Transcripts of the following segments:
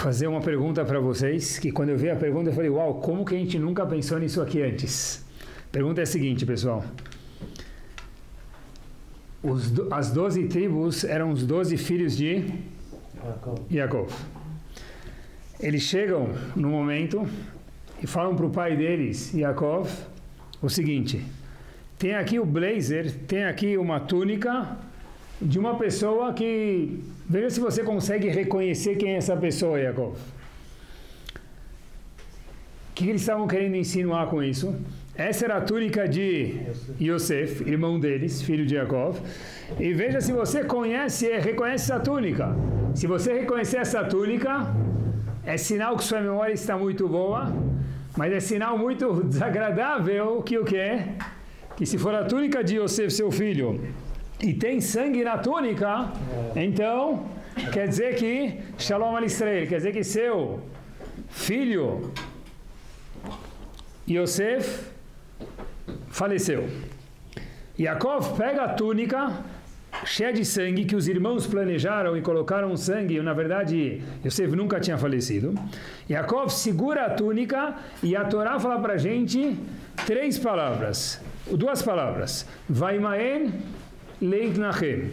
fazer uma pergunta para vocês, que quando eu vi a pergunta eu falei, uau, como que a gente nunca pensou nisso aqui antes? A pergunta é a seguinte, pessoal. As 12 tribos eram os 12 filhos de Yaakov. Eles chegam no momento e falam para o pai deles, Yaakov, o seguinte: tem aqui o blazer, tem aqui uma túnica de uma pessoa que... Veja se você consegue reconhecer quem é essa pessoa, Yaakov. O que eles estavam querendo insinuar com isso? Essa era a túnica de Yosef, irmão deles, filho de Yaakov. E veja se você reconhece essa túnica. Se você reconhecer essa túnica, é sinal que sua memória está muito boa, mas é sinal muito desagradável que o quê? Que se for a túnica de Yosef, seu filho, e tem sangue na túnica, então quer dizer que Shalom al Israel, quer dizer que seu filho Yosef faleceu. Yaakov pega a túnica cheia de sangue que os irmãos planejaram e colocaram sangue, e na verdade Yosef nunca tinha falecido. Yaakov segura a túnica e a Torá fala para a gente duas palavras, Vaimaen Leit Nachem.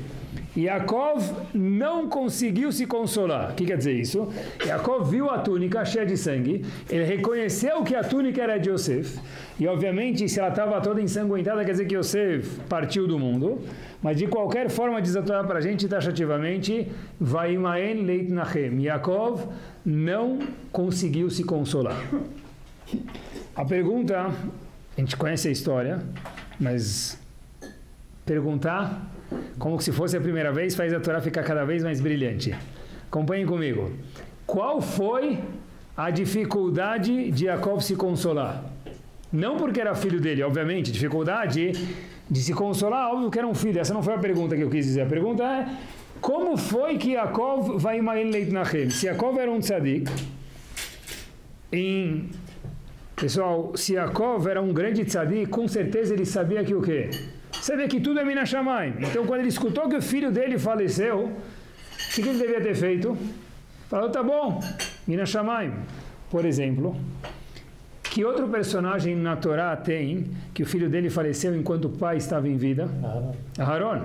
Yaakov não conseguiu se consolar. O que quer dizer isso? Yaakov viu a túnica cheia de sangue, ele reconheceu que a túnica era de Yosef, e obviamente se ela estava toda ensanguentada, quer dizer que Yosef partiu do mundo, mas de qualquer forma diz a Torá para a gente taxativamente, Vaimaen Leit Nachem. Yaakov não conseguiu se consolar. A pergunta, a gente conhece a história, mas perguntar como se fosse a primeira vez faz a Torá ficar cada vez mais brilhante. Acompanhem comigo. Qual foi a dificuldade de Yaakov se consolar? Não porque era filho dele, obviamente. Dificuldade de se consolar, óbvio que era um filho. Essa não foi a pergunta que eu quis dizer. A pergunta é, como foi que Yaakov vai Ma'en Leit Nachem? Se Yaakov era um tzadik, pessoal, se Yaakov era um grande tzadik, com certeza ele sabia que o quê? Sabia que tudo é Mina Shamayim. Então, quando ele escutou que o filho dele faleceu, o que ele devia ter feito? Falou, tá bom, Mina Shamayim. Por exemplo, que outro personagem na Torá tem que o filho dele faleceu enquanto o pai estava em vida? Aharon.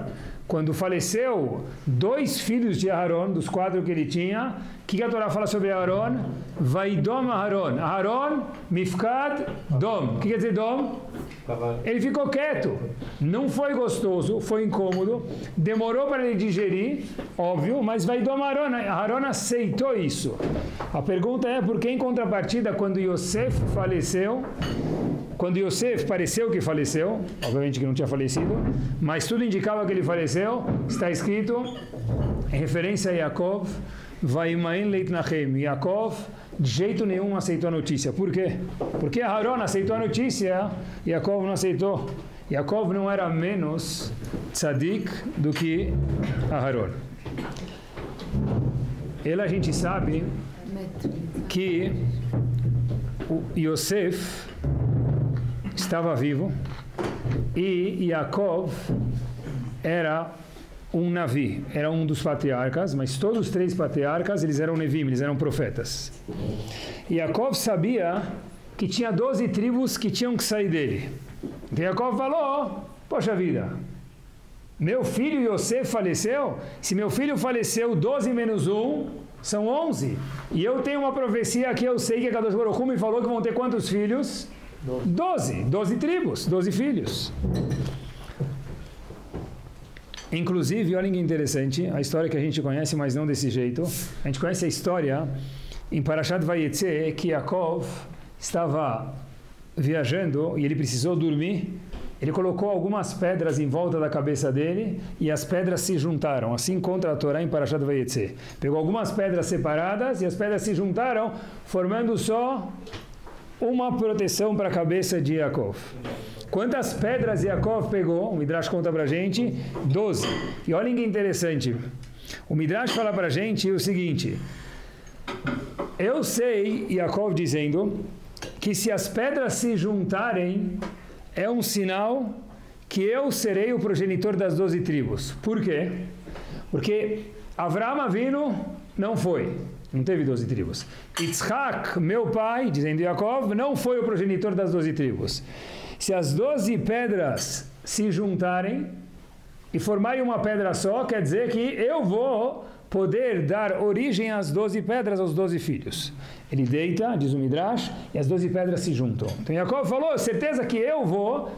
Quando faleceu 2 filhos de Aharon, dos 4 que ele tinha, o que a Torá fala sobre Aharon? Vaidom Aharon. Aharon, Mifkad, Dom. O que quer dizer Dom? Ele ficou quieto. Não foi gostoso, foi incômodo, demorou para ele digerir, óbvio, mas Vaidom Aharon. Aharon aceitou isso. A pergunta é, por que em contrapartida, quando Yosef faleceu, quando Yosef pareceu que faleceu, obviamente que não tinha falecido, mas tudo indicava que ele faleceu, está escrito, em referência a Yaakov, Vaimaen Leit Nachem. Yaakov de jeito nenhum aceitou a notícia. Por quê? Porque Aharon aceitou a notícia, Yaakov não aceitou. Yaakov não era menos tzadik do que Aharon. Ele, a gente sabe que o Yosef estava vivo e Yaakov era um Navi, era um dos patriarcas, mas todos os 3 patriarcas eles eram Nevim, eles eram profetas. E Yaakov sabia que tinha 12 tribos que tinham que sair dele. Então Yaakov falou, poxa vida, meu filho Yosef faleceu, se meu filho faleceu 12 menos 1, são 11. E eu tenho uma profecia que eu sei que a Kadosh Baruch Hu me falou que vão ter quantos filhos? 12 tribos, 12 filhos. Inclusive, olha que interessante, a história que a gente conhece, mas não desse jeito. A gente conhece a história em Parashat Vayetze, que Yaakov estava viajando e ele precisou dormir. Ele colocou algumas pedras em volta da cabeça dele e as pedras se juntaram. Assim contra a Torá em Parashat Vayetze. Pegou algumas pedras separadas e as pedras se juntaram, formando só uma proteção para a cabeça de Yaakov. Quantas pedras Yaakov pegou? O Midrash conta para a gente, 12. E olha que interessante. O Midrash fala para a gente o seguinte. Eu sei, Yaakov dizendo, que se as pedras se juntarem, é um sinal que eu serei o progenitor das 12 tribos. Por quê? Porque Avraham Avinu não foi. Não teve 12 tribos. Yitzhak, meu pai, dizendo Yaakov, não foi o progenitor das 12 tribos. Se as 12 pedras se juntarem e formarem uma pedra só, quer dizer que eu vou poder dar origem às 12 pedras, aos 12 filhos. Ele deita, diz o Midrash, e as 12 pedras se juntam. Então Yaakov falou, certeza que eu vou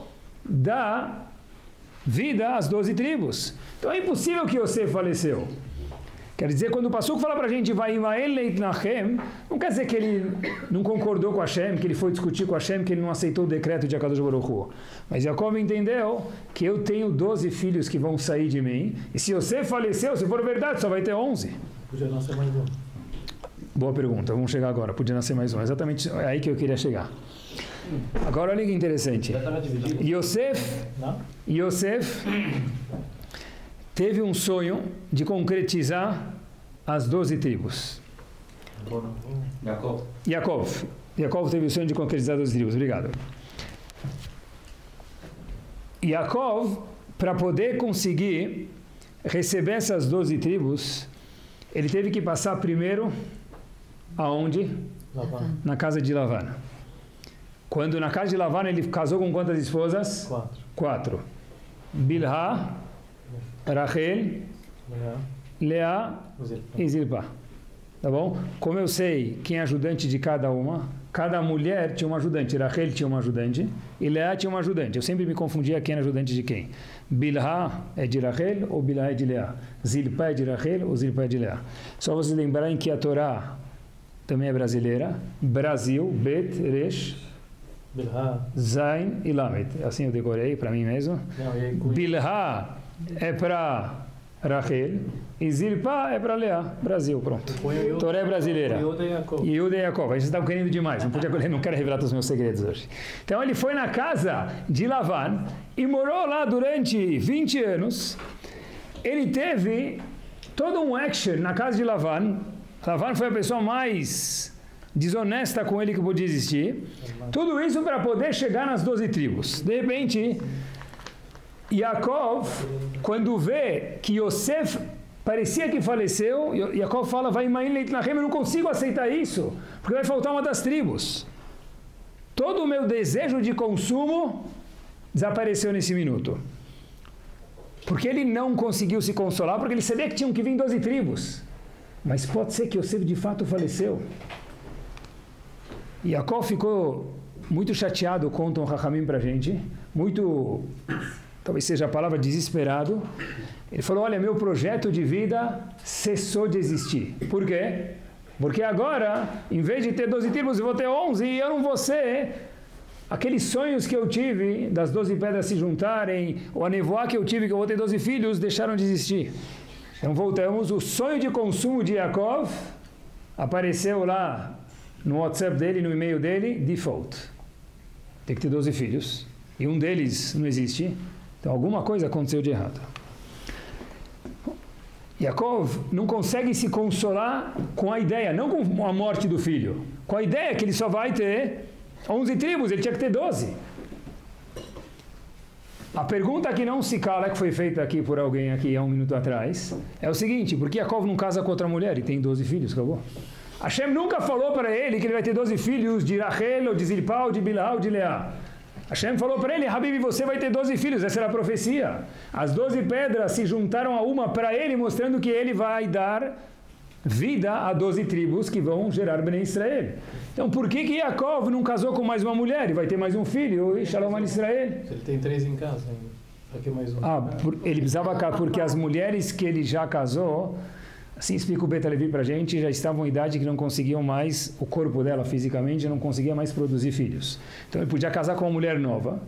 dar vida às 12 tribos. Então é impossível que Yosef faleceu. Quer dizer, quando o Passuco fala para a gente, não quer dizer que ele não concordou com Hashem, que ele foi discutir com Hashem, que ele não aceitou o decreto de Akadosh Baruch Hu. Mas Jacob entendeu que eu tenho 12 filhos que vão sair de mim, e se você faleceu, se for verdade, só vai ter 11. Podia nascer mais um. Boa pergunta, vamos chegar agora. Podia nascer mais um. Exatamente é aí que eu queria chegar. Agora olha que interessante. Yosef teve um sonho de concretizar as 12 tribos. Yaakov teve o sonho de concretizar as 12 tribos. Obrigado. Yaakov, para poder conseguir receber essas 12 tribos, ele teve que passar primeiro aonde? Lavan. Na casa de Lavan. Quando na casa de Lavan ele casou com quantas esposas? 4. Bilhá, Rachel, Leá e Zilpá. Tá bom? Como eu sei quem é ajudante de cada uma, cada mulher tinha um ajudante. Rachel tinha um ajudante e Leá tinha um ajudante. Eu sempre me confundia quem era ajudante de quem. Bilhá é de Rachel ou Bilhá é de Leá. Zilpá é de Rachel ou Zilpá é de Leá. Só vocês lembrarem que a Torá também é brasileira. Brasil, Bet, Resh, Zain e Lamed. Assim eu decorei para mim mesmo. Bilhá é para Rachel e Zilpá é para Leá. Brasil, pronto. Torá é brasileira. Yehuda e Yaakov. A gente está querendo demais. Não quero revelar todos os meus segredos hoje. Então ele foi na casa de Lavan e morou lá durante 20 anos. Ele teve todo um action na casa de Lavan. Lavan foi a pessoa mais desonesta com ele que podia existir. Tudo isso para poder chegar nas 12 tribos. De repente, Yaakov, quando vê que Yosef parecia que faleceu, Yaakov fala, vai eu não consigo aceitar isso, porque vai faltar uma das tribos. Todo o meu desejo de consumo desapareceu nesse minuto. Porque ele não conseguiu se consolar, porque ele sabia que tinham que vir 12 tribos. Mas pode ser que Yosef de fato faleceu. Yaakov ficou muito chateado, contam o Chachamim para a gente, muito, talvez seja a palavra desesperado. Ele falou, olha, meu projeto de vida cessou de existir. Por quê? Porque agora, em vez de ter 12 tribos, eu vou ter 11 e eu não vou ser. Aqueles sonhos que eu tive, das 12 pedras se juntarem, ou a nevoá que eu tive, que eu vou ter 12 filhos, deixaram de existir. Então voltamos, o sonho de consumo de Yaakov apareceu lá no WhatsApp dele, no e-mail dele, default. Tem que ter 12 filhos. E um deles não existe. Então alguma coisa aconteceu de errado. Yaakov não consegue se consolar com a ideia, não com a morte do filho, com a ideia que ele só vai ter 11 tribos, ele tinha que ter 12. A pergunta que não se cala, que foi feita aqui por alguém aqui há um minuto atrás, é o seguinte, por que Yaakov não casa com outra mulher e tem 12 filhos, acabou? Hashem nunca falou para ele que ele vai ter 12 filhos de Rachel, ou de Zilpá, ou de Bilhá, ou de Leá. Hashem falou para ele, Habib, você vai ter 12 filhos, essa era a profecia. As 12 pedras se juntaram a uma para ele, mostrando que ele vai dar vida a 12 tribos que vão gerar Bnei Israel. Então, por que Yaakov não casou com mais uma mulher e vai ter mais um filho? E Shalom al Israel. Ele tem 3 em casa ainda. Aqui mais um. Ele precisava casar, porque as mulheres que ele já casou, assim explica o Beta Levi para a gente, já estavam em idade que não conseguiam mais, o corpo dela fisicamente não conseguia mais produzir filhos. Então ele podia casar com uma mulher nova,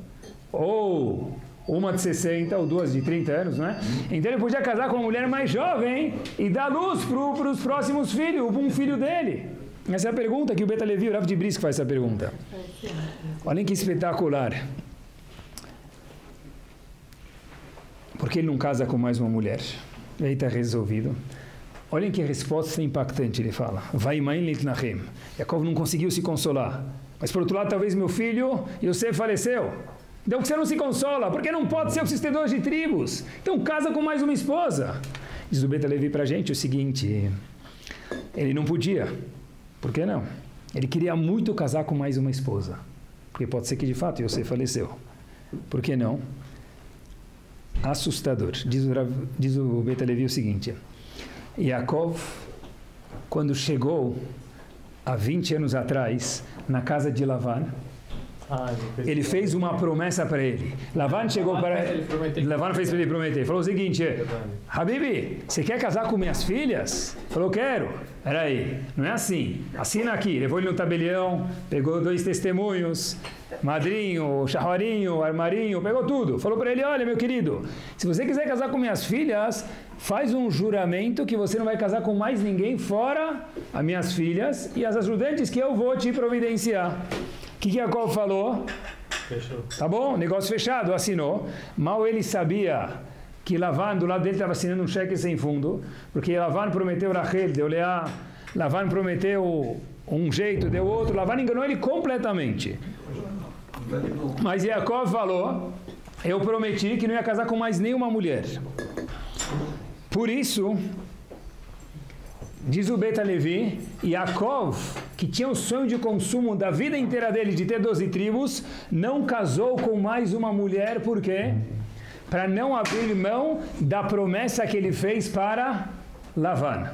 ou uma de 60, ou duas de 30 anos, não é? Então ele podia casar com uma mulher mais jovem e dar luz para os próximos filhos, um filho dele. Essa é a pergunta que o Beta Levi, o Rav de Brisk, faz essa pergunta. Olhem que espetacular. Por que ele não casa com mais uma mulher? Aí está resolvido. Olhem que resposta impactante ele fala. Vai mãe litnachem. Yaakov não conseguiu se consolar. Mas por outro lado, talvez meu filho, Yosef faleceu. Então você não se consola, porque não pode ser os ter de tribos. Então casa com mais uma esposa. Diz o Beta Levi para a gente o seguinte. Ele não podia. Por que não? Ele queria muito casar com mais uma esposa. Porque pode ser que de fato Yosef faleceu. Por que não? Assustador. Diz o Beit Halevi o seguinte: Yaakov, quando chegou há 20 anos atrás na casa de Lavan, ele fez uma promessa para ele. Lavan chegou para ele. Lavan fez para ele prometer. Falou o seguinte: Habibi, você quer casar com minhas filhas? Falou, quero. Era aí. Não é assim. Assina aqui. Levou ele no tabelião, pegou 2 testemunhos, madrinho, charruarinho, armarinho, pegou tudo. Falou para ele: olha, meu querido, se você quiser casar com minhas filhas, faz um juramento que você não vai casar com mais ninguém fora as minhas filhas e as ajudantes que eu vou te providenciar. O que Yaakov falou? Fechou. Tá bom, negócio fechado, assinou. Mal ele sabia que Lavan, do lado dele, estava assinando um cheque sem fundo, porque Lavan prometeu Rachel, deu Leá, Lavan prometeu um jeito, deu outro, Lavan enganou ele completamente. Mas Yaakov falou: eu prometi que não ia casar com mais nenhuma mulher. Por isso, diz o Beit Halevi, Yaakov, que tinha o sonho de consumo da vida inteira dele de ter 12 tribos, não casou com mais uma mulher. Por quê? Para não abrir mão da promessa que ele fez para Lavan.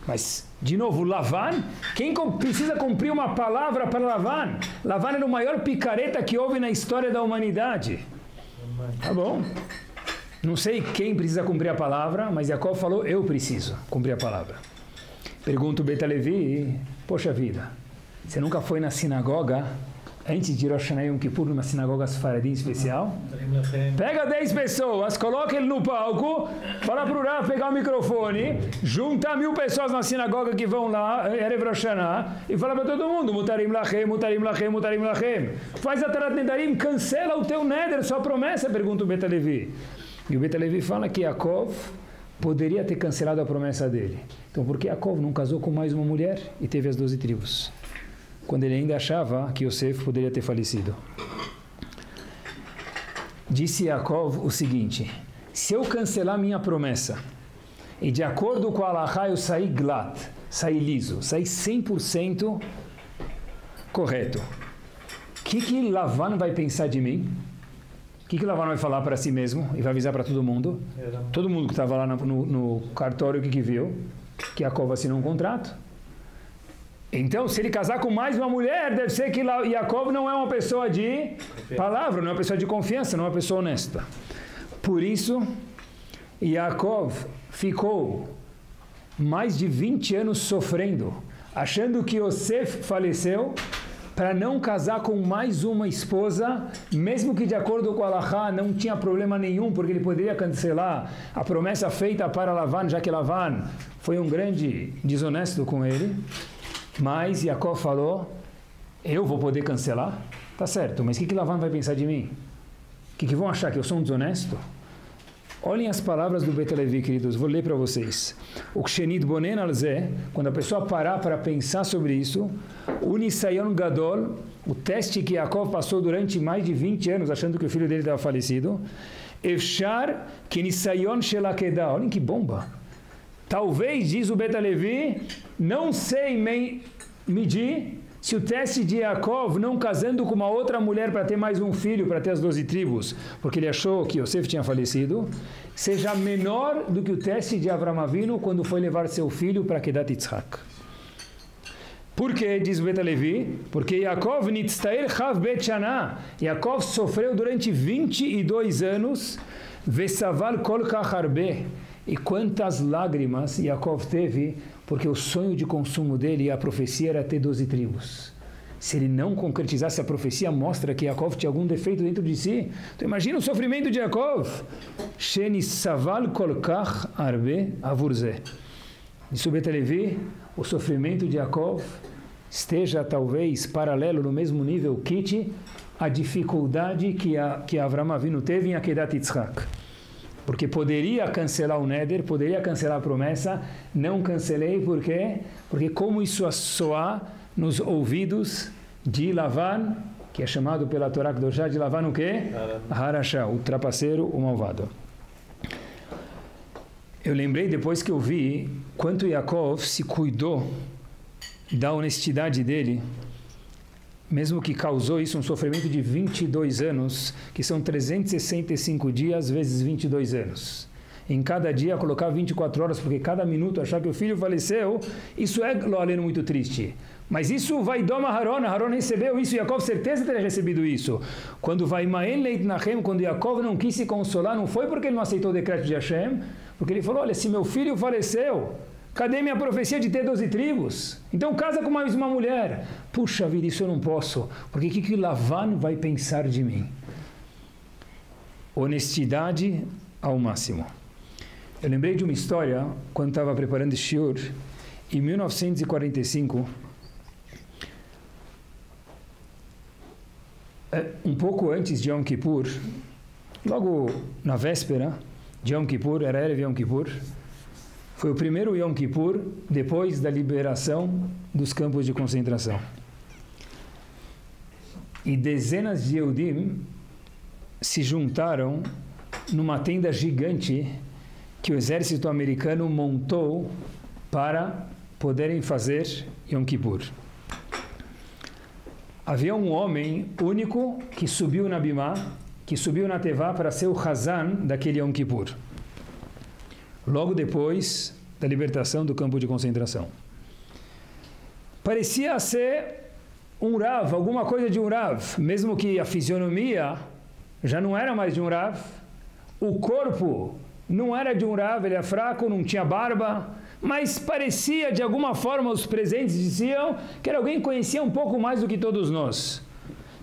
Mas, de novo, Lavan, quem precisa cumprir uma palavra para Lavan? Lavan era o maior picareta que houve na história da humanidade. Tá bom? Não sei quem precisa cumprir a palavra, mas Yaakov falou: eu preciso cumprir a palavra. Pergunta o Beit Halevi: poxa vida, você nunca foi na sinagoga antes de Rosh Hashanah Yom Kippur, numa sinagoga sefaradim especial? Pega 10 pessoas, coloca ele no palco, fala para o Rav pegar o microfone, junta 1000 pessoas na sinagoga que vão lá, Erev Rosh Hashanah, e fala para todo mundo: Mutarim lachem, mutarim lachem, mutarim lachem. Faz a Tarat Nedarim, cancela o teu neder, sua promessa, pergunta o Beit Halevi. E o Beit Halevi fala que Yaakov poderia ter cancelado a promessa dele. Então, por que Yaakov não casou com mais uma mulher e teve as 12 tribos? Quando ele ainda achava que Yosef poderia ter falecido. Disse Yaakov o seguinte: se eu cancelar minha promessa, e de acordo com a Halachá eu sair glat, sair liso, sair 100% correto, o que Lavan vai pensar de mim? O que Lavan vai falar para si mesmo e vai avisar para todo mundo? Todo mundo que estava lá no cartório, o que viu? Que Yaakov assinou um contrato. Então, se ele casar com mais uma mulher, deve ser que Yaakov não é uma pessoa de palavra, não é uma pessoa de confiança, não é uma pessoa honesta. Por isso, Yaakov ficou mais de 20 anos sofrendo, achando que Yosef faleceu, para não casar com mais uma esposa, mesmo que de acordo com a Halachá não tinha problema nenhum, porque ele poderia cancelar a promessa feita para Lavan, já que Lavan foi um grande desonesto com ele. Mas Yaakov falou: eu vou poder cancelar? Tá certo, mas o que Lavan vai pensar de mim? O que vão achar, que eu sou um desonesto? Olhem as palavras do Beit Halevi, queridos, vou ler para vocês. O Kshenit Bonen al Zeh, quando a pessoa parar para pensar sobre isso, o Nisayon Gadol, o teste que Yaakov passou durante mais de 20 anos, achando que o filho dele estava falecido, Efshar que Nisayon Shelakedah, olhem que bomba. Talvez, diz o Beit Halevi, não sei medir se o teste de Yaakov não casando com uma outra mulher para ter mais um filho, para ter as 12 tribos, porque ele achou que Yosef tinha falecido, seja menor do que o teste de Avram Avinu quando foi levar seu filho para Kedat Yitzhak. Por quê? Diz o Beit Halevi, porque Yaakov nitztair chav bet shana. Yaakov sofreu durante 22 anos, vesaval kol kach harbe. E quantas lágrimas Yaakov teve, porque o sonho de consumo dele e a profecia era ter 12 tribos. Se ele não concretizasse a profecia, mostra que Yaakov tinha algum defeito dentro de si. Então imagina o sofrimento de Yaakov. Sheni saval kolkach arbe avurze. Diz o Beit Halevi, o sofrimento de Yaakov esteja talvez paralelo no mesmo nível que a dificuldade que Avram Avinu teve em Akedat Yitzhak. Porque poderia cancelar o neder, poderia cancelar a promessa, não cancelei, por quê? Porque como isso a soar nos ouvidos de Lavan, que é chamado pela Torá Kedoshá de Lavan o quê? Harashá, o trapaceiro, o malvado. Eu lembrei depois que eu vi quanto Yaakov se cuidou da honestidade dele, mesmo que causou isso um sofrimento de 22 anos, que são 365 dias vezes 22 anos. Em cada dia colocar 24 horas, porque cada minuto achar que o filho faleceu, isso é, lo aleno, muito triste. Mas isso vai doma Haron recebeu isso, Yaakov certeza teria recebido isso. Quando vai Maen Leit Nachem, quando Yaakov não quis se consolar, não foi porque ele não aceitou o decreto de Hashem, porque ele falou, olha, se meu filho faleceu, cadê minha profecia de ter 12 tribos? Então casa com mais uma mulher. Puxa vida, isso eu não posso, porque o que Lavan vai pensar de mim? Honestidade ao máximo. Eu lembrei de uma história, quando estava preparando esse shiur, em 1945, um pouco antes de Yom Kippur, logo na véspera de Yom Kippur, era Erev Yom Kippur, foi o primeiro Yom Kippur depois da liberação dos campos de concentração. E dezenas de Yehudim se juntaram numa tenda gigante que o exército americano montou para poderem fazer Yom Kippur. Havia um homem único que subiu na Bimá, que subiu na Tevá para ser o Hazan daquele Yom Kippur. Logo depois da libertação do campo de concentração. Parecia ser um Rav, alguma coisa de um Rav, mesmo que a fisionomia já não era mais de um Rav, o corpo não era de um Rav, ele é fraco, não tinha barba, mas parecia, de alguma forma, os presentes diziam que era alguém que conhecia um pouco mais do que todos nós.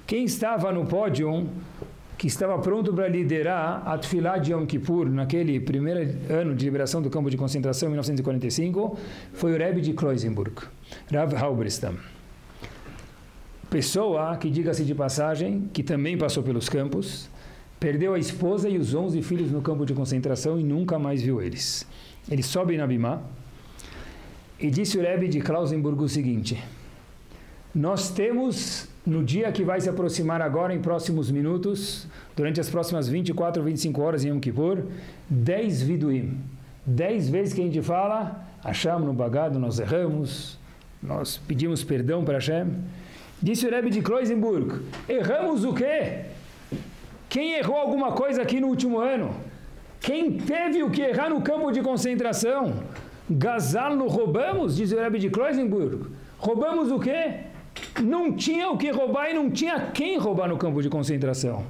Quem estava no pódio, que estava pronto para liderar a Tfilá de Yom Kippur, naquele primeiro ano de liberação do campo de concentração, em 1945, foi o Rebbe de Kloisenburg, Rav Halberstam. Pessoa que, diga-se de passagem, que também passou pelos campos, perdeu a esposa e os 11 filhos no campo de concentração e nunca mais viu eles. Ele sobe na Bimá e disse o Rebbe de Klausenburg o seguinte: nós temos, no dia que vai se aproximar agora, em próximos minutos, durante as próximas 24 ou 25 horas em Yom Kippur, 10 viduim. 10 vezes que a gente fala, achamos no bagado, nós erramos, nós pedimos perdão para Hashem. Disse o Rebbe de Kloisenburg: erramos o quê? Quem errou alguma coisa aqui no último ano? Quem teve o que errar no campo de concentração? Gazal no roubamos, diz o Rebbe de Kloisenburg. Roubamos o quê? Não tinha o que roubar e não tinha quem roubar no campo de concentração.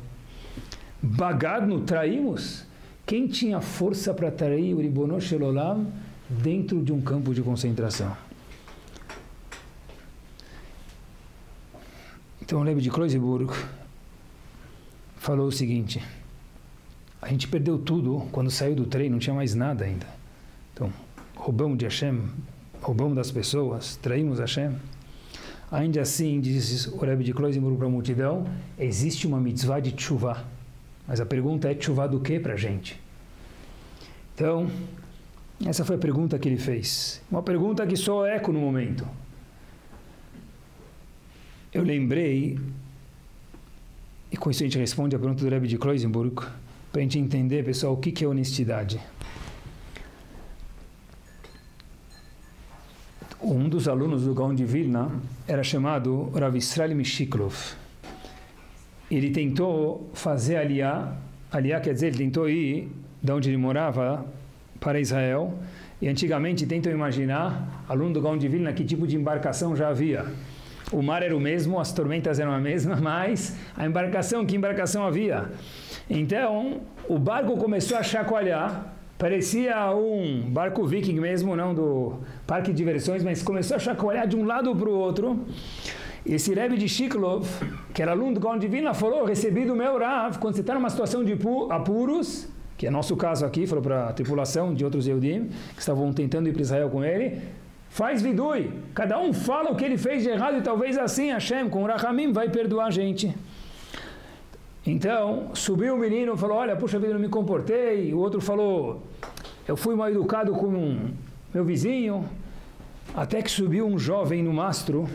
Bagad no traímos? Quem tinha força para trair o Ribono Shel Olam dentro de um campo de concentração? Então o Rebbe de Kloisenburg falou o seguinte: a gente perdeu tudo quando saiu do trem, não tinha mais nada ainda. Então, roubamos de Hashem, roubamos das pessoas, traímos Hashem. Ainda assim, diz o Rebbe de Kloisenburg para a multidão, existe uma mitzvah de tshuvah. Mas a pergunta é tshuvah do que para a gente? Então, essa foi a pergunta que ele fez. Uma pergunta que só eco no momento. Eu lembrei, e com isso a gente responde a pergunta do Rebbe de Kloisenburg, para a gente entender, pessoal, o que é honestidade. Um dos alunos do Gaon de Vilna era chamado Rav Israel Mishiklov. Ele tentou fazer Aliyah quer dizer, ele tentou ir de onde ele morava para Israel, e antigamente tentam imaginar, aluno do Gaon de Vilna, que tipo de embarcação já havia. O mar era o mesmo, as tormentas eram a mesma, mas a embarcação, que embarcação havia? Então, o barco começou a chacoalhar, parecia um barco viking mesmo, não do parque de diversões, mas começou a chacoalhar de um lado para o outro. Esse Rebbe de Shiklov, que era aluno do Gaon de Vilna, falou: recebi do meu Rav, quando você está numa situação de apuros, que é nosso caso aqui, falou para a tripulação de outros Yehudim, que estavam tentando ir para Israel com ele, faz vidui, cada um fala o que ele fez de errado e talvez assim Hashem, com o Rahamim, vai perdoar a gente. Então, subiu o menino e falou: olha, puxa vida, eu não me comportei. O outro falou: eu fui mal educado com meu vizinho. Até que subiu um jovem no mastro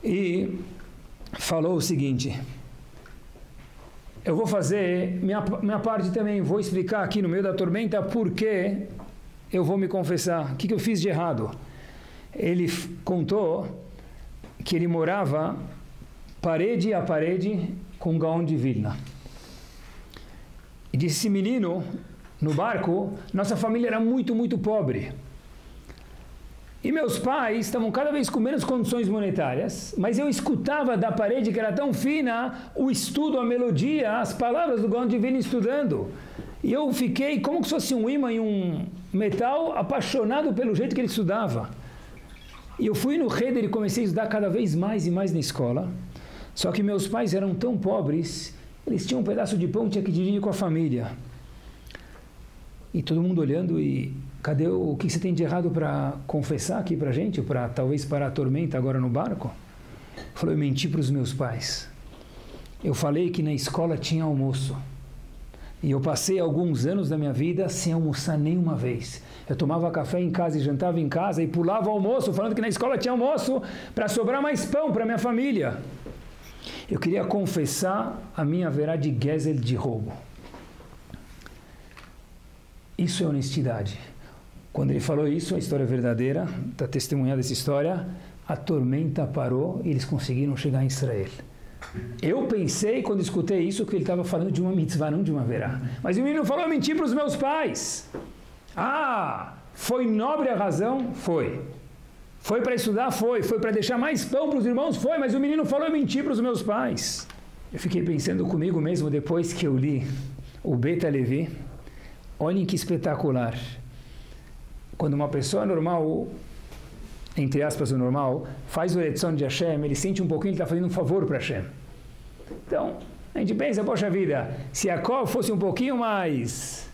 e falou o seguinte: eu vou fazer minha parte também. Vou explicar aqui no meio da tormenta por que eu vou me confessar. O que eu fiz de errado? Ele contou que ele morava parede a parede com o Gaon de Vilna. E disse, esse menino, no barco, nossa família era muito, muito pobre. E meus pais estavam cada vez com menos condições monetárias, mas eu escutava da parede que era tão fina, o estudo, a melodia, as palavras do Gaon de Vilna estudando. E eu fiquei como se fosse um ímã e um metal, apaixonado pelo jeito que ele estudava. E eu fui no Heder e comecei a estudar cada vez mais e mais na escola. Só que meus pais eram tão pobres, eles tinham um pedaço de pão, tinha que dividir com a família. E todo mundo olhando e... Cadê o que você tem de errado para confessar aqui para a gente? Para talvez parar a tormenta agora no barco? Falou, eu menti para os meus pais. Eu falei que na escola tinha almoço. E eu passei alguns anos da minha vida sem almoçar nenhuma vez. Eu tomava café em casa e jantava em casa e pulava o almoço, falando que na escola tinha almoço para sobrar mais pão para minha família. Eu queria confessar a minha verá de Gezel de roubo. Isso é honestidade. Quando ele falou isso, a história é verdadeira, está testemunhada essa história, a tormenta parou e eles conseguiram chegar em Israel. Eu pensei, quando escutei isso, que ele estava falando de uma mitzvah, não de uma verá. Mas o menino falou, eu menti para os meus pais. Ah, foi nobre a razão? Foi. Foi para estudar? Foi. Foi para deixar mais pão para os irmãos? Foi. Mas o menino falou, eu menti para os meus pais. Eu fiquei pensando comigo mesmo, depois que eu li o Beit HaLevi, olhem que espetacular. Quando uma pessoa normal, entre aspas o normal, faz o Retzon de Hashem, ele sente um pouquinho que está fazendo um favor para Hashem. Então, a gente pensa, poxa vida, se Yaakov fosse um pouquinho mais,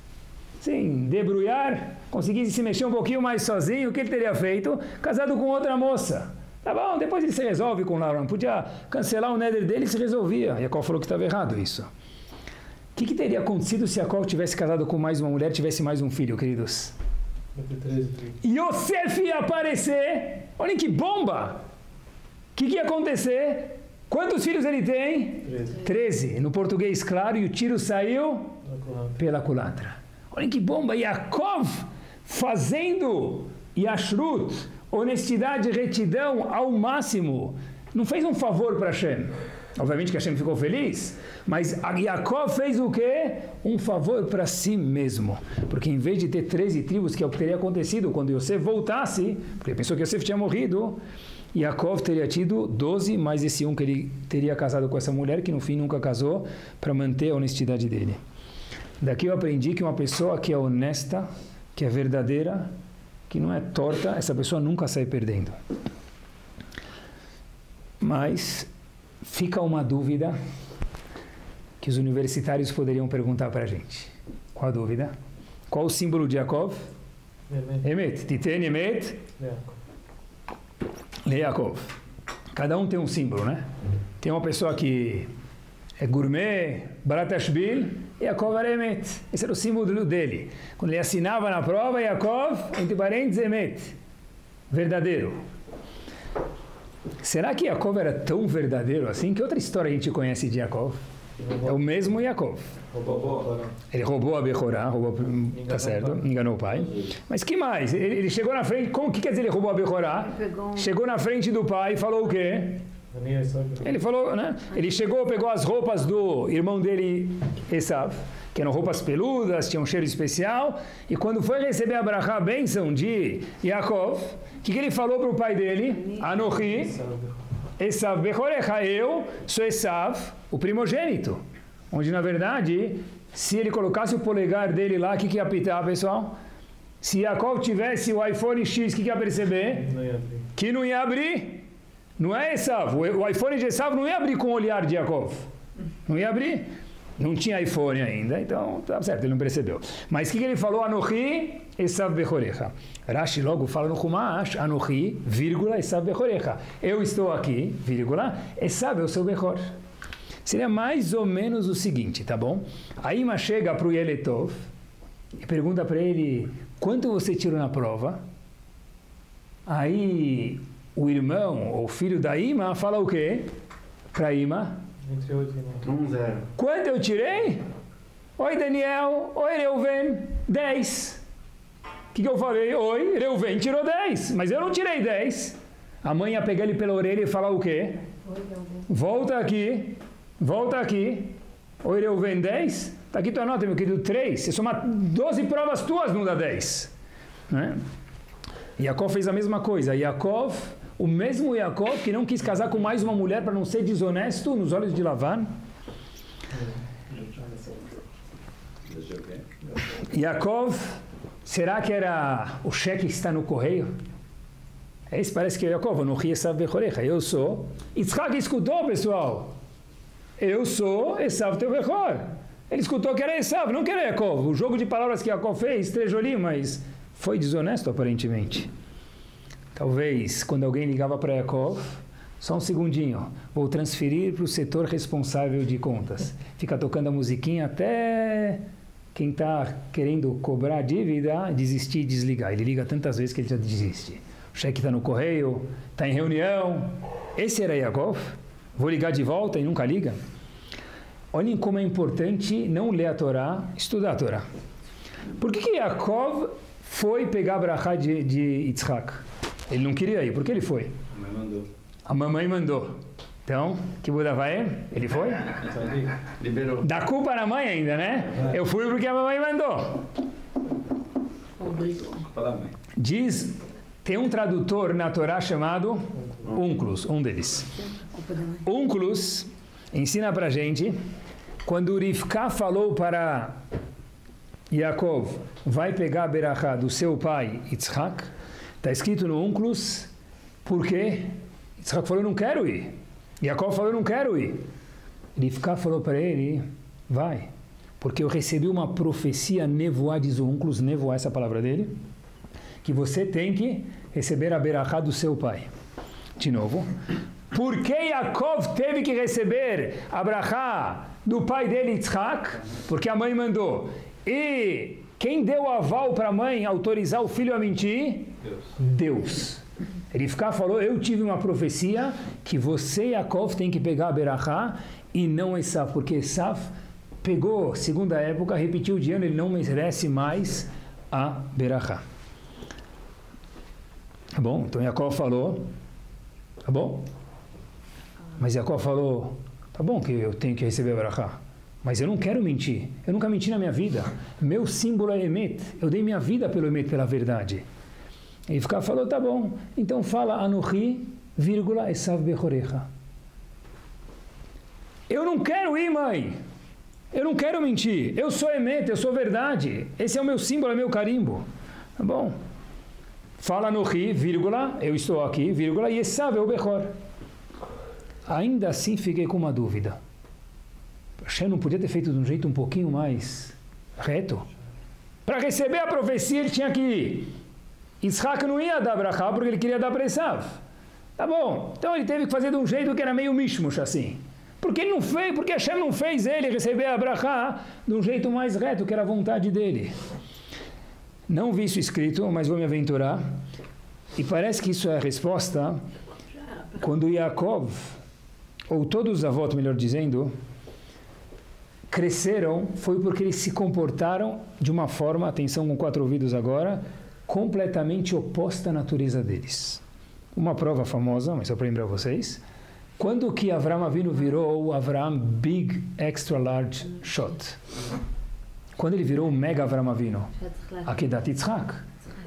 sim, debrulhar, conseguisse se mexer um pouquinho mais sozinho, o que ele teria feito? Casado com outra moça. Tá bom, depois ele se resolve com Laura, podia cancelar o neder dele e se resolvia. Yaakov falou que estava errado isso. O que teria acontecido se Yaakov tivesse casado com mais uma mulher, tivesse mais um filho, queridos? Yosef ia aparecer, olhem que bomba! O que ia acontecer? Quantos filhos ele tem? 13. No português, claro, e o tiro saiu pela culatra. Olhem que bomba! Yaakov fazendo Yashrut, honestidade e retidão ao máximo. Não fez um favor para Hashem. Obviamente que Hashem ficou feliz, mas Yaakov fez o quê? Um favor para si mesmo. Porque em vez de ter 13 tribos, que é o que teria acontecido quando Yosef voltasse, porque ele pensou que Yosef tinha morrido, Yaakov teria tido 12, mais esse um que ele teria casado com essa mulher, que no fim nunca casou, para manter a honestidade dele. Daqui eu aprendi que uma pessoa que é honesta, que é verdadeira, que não é torta, essa pessoa nunca sai perdendo. Mas fica uma dúvida que os universitários poderiam perguntar para a gente. Qual a dúvida? Qual o símbolo de Yaakov? Emet. Titen Emet Yaakov. Cada um tem um símbolo, né? Tem uma pessoa que é gourmet, Baratashbil, Yaakov era Emet. Esse era o símbolo dele. Quando ele assinava na prova, Yaakov, entre parênteses, Emet. Verdadeiro. Será que Yaakov era tão verdadeiro assim? Que outra história a gente conhece de Yaakov? É o mesmo Yaakov. Ele roubou a Bechorá, tá certo, enganou o pai. Mas que mais? Ele chegou na frente, o que quer dizer ele roubou a Bechorá? Chegou na frente do pai e falou o quê? Ele falou, né? Ele chegou, pegou as roupas do irmão dele, Esav, que eram roupas peludas, tinham um cheiro especial, e quando foi receber a brachá, a bênção de Yaakov, o que ele falou para o pai dele? Anochi, Esav Bechorecha, eu sou Esav, o primogênito. Onde, na verdade, se ele colocasse o polegar dele lá, o que ia apitar, pessoal? Se Yaakov tivesse o iPhone X, o que ia perceber? Não ia abrir. Que não ia abrir. Não é Esav. O iPhone de Esav não ia abrir com o olhar de Yaakov. Não ia abrir. Não tinha iPhone ainda, então tá certo, ele não percebeu. Mas o que ele falou? Anochi, Esav Bechorecha. Rashi logo fala no Chumash, Anochi, vírgula, Esav Bechorecha. Eu estou aqui, vírgula, Esav é o seu Bechor. Seria mais ou menos o seguinte, tá bom? A Ima chega para o Yeletov e pergunta para ele, quanto você tirou na prova? Aí o irmão, ou filho da Ima, fala o quê? Para a Ima? Entre 8 e 9. 1-0. Quanto eu tirei? Oi, Daniel. Oi, Reuven. 10. O que eu falei? Oi, Reuven tirou 10. Mas eu não tirei 10. A mãe ia pegar ele pela orelha e falar o quê? Volta aqui. Volta aqui. Oi, Reuven, 10. Está aqui tua nota, meu querido, 3. Você soma 12 provas tuas, não dá 10. Né? Yaakov fez a mesma coisa. Yaakov, o mesmo Yaakov que não quis casar com mais uma mulher para não ser desonesto nos olhos de Lavan. Yaakov, será que era o cheque que está no correio? Esse parece que é Yaakov, não ria Esav Bechorecha. Eu sou. Yitzhak escutou, pessoal. Eu sou Esav teu Bechor. Ele escutou que era Esav, não que era Yaakov. O jogo de palavras que Yaakov fez, trejou ali, mas foi desonesto aparentemente. Talvez, quando alguém ligava para Yaakov, só um segundinho, vou transferir para o setor responsável de contas. Fica tocando a musiquinha até quem está querendo cobrar a dívida desistir e desligar. Ele liga tantas vezes que ele já desiste. O cheque está no correio, está em reunião. Esse era Yaakov. Vou ligar de volta e nunca liga. Olhem como é importante não ler a Torá, estudar a Torá. Por que Yaakov foi pegar a brachá de Yitzhak? Ele não queria ir. Por que ele foi? A mãe mandou. A mamãe mandou. Então, que Buda vai? Ele foi? Liberou. Dá culpa na mãe ainda, né? Eu fui porque a mamãe mandou. Culpa da mãe. Diz, tem um tradutor na Torá chamado Onkelos, um deles. Onkelos ensina pra gente, quando Rivka falou para Yaakov, vai pegar a berachá do seu pai Yitzhak, está escrito no Onkelos, por quê? Yitzhak falou, não quero ir. Yaakov falou, não quero ir. Rivka falou para ele, vai, porque eu recebi uma profecia nevoá, diz o Onkelos, nevoá, essa palavra dele, que você tem que receber a berachá do seu pai. De novo, por que Yaakov teve que receber a berachá do pai dele, Yitzhak? Porque a mãe mandou. E quem deu aval para a mãe autorizar o filho a mentir? Deus. Rivka falou, eu tive uma profecia que você, Yaakov, tem que pegar a berachá e não Esav, porque Esav pegou, segunda época, repetiu de ano, ele não merece mais a berachá. Tá bom? Então Yaakov falou, tá bom? Mas Yaakov falou, tá bom que eu tenho que receber a berachá, mas eu não quero mentir. Eu nunca menti na minha vida. Meu símbolo é Emet. Eu dei minha vida pelo Emet, pela verdade. E Rivka falou, tá bom. Então fala Anuchi, vírgula, Esav Bechorecha. Eu não quero ir, mãe. Eu não quero mentir. Eu sou Emet, eu sou verdade. Esse é o meu símbolo, é meu carimbo. Tá bom? Fala Anuchi, vírgula, eu estou aqui, vírgula, e Esav é o Bechor. Ainda assim fiquei com uma dúvida. Hashem não podia ter feito de um jeito um pouquinho mais reto? Para receber a profecia ele tinha que ir. Yitzhak não ia dar brachá porque ele queria dar para Esav. Tá bom, então ele teve que fazer de um jeito que era meio mishmush assim. Porque ele não fez, porque Hashem não fez ele receber a brachá de um jeito mais reto, que era a vontade dele. Não vi isso escrito, mas vou me aventurar. E parece que isso é a resposta quando Yaakov, ou todos os avós, melhor dizendo, cresceram, foi porque eles se comportaram de uma forma, atenção com 4 ouvidos agora, completamente oposta à natureza deles. Uma prova famosa, mas só para lembrar vocês, quando que Avraham Avinu virou o Avraham Big Extra Large Shot? Quando ele virou o Mega Avraham Avinu? Akedat Yitzhak.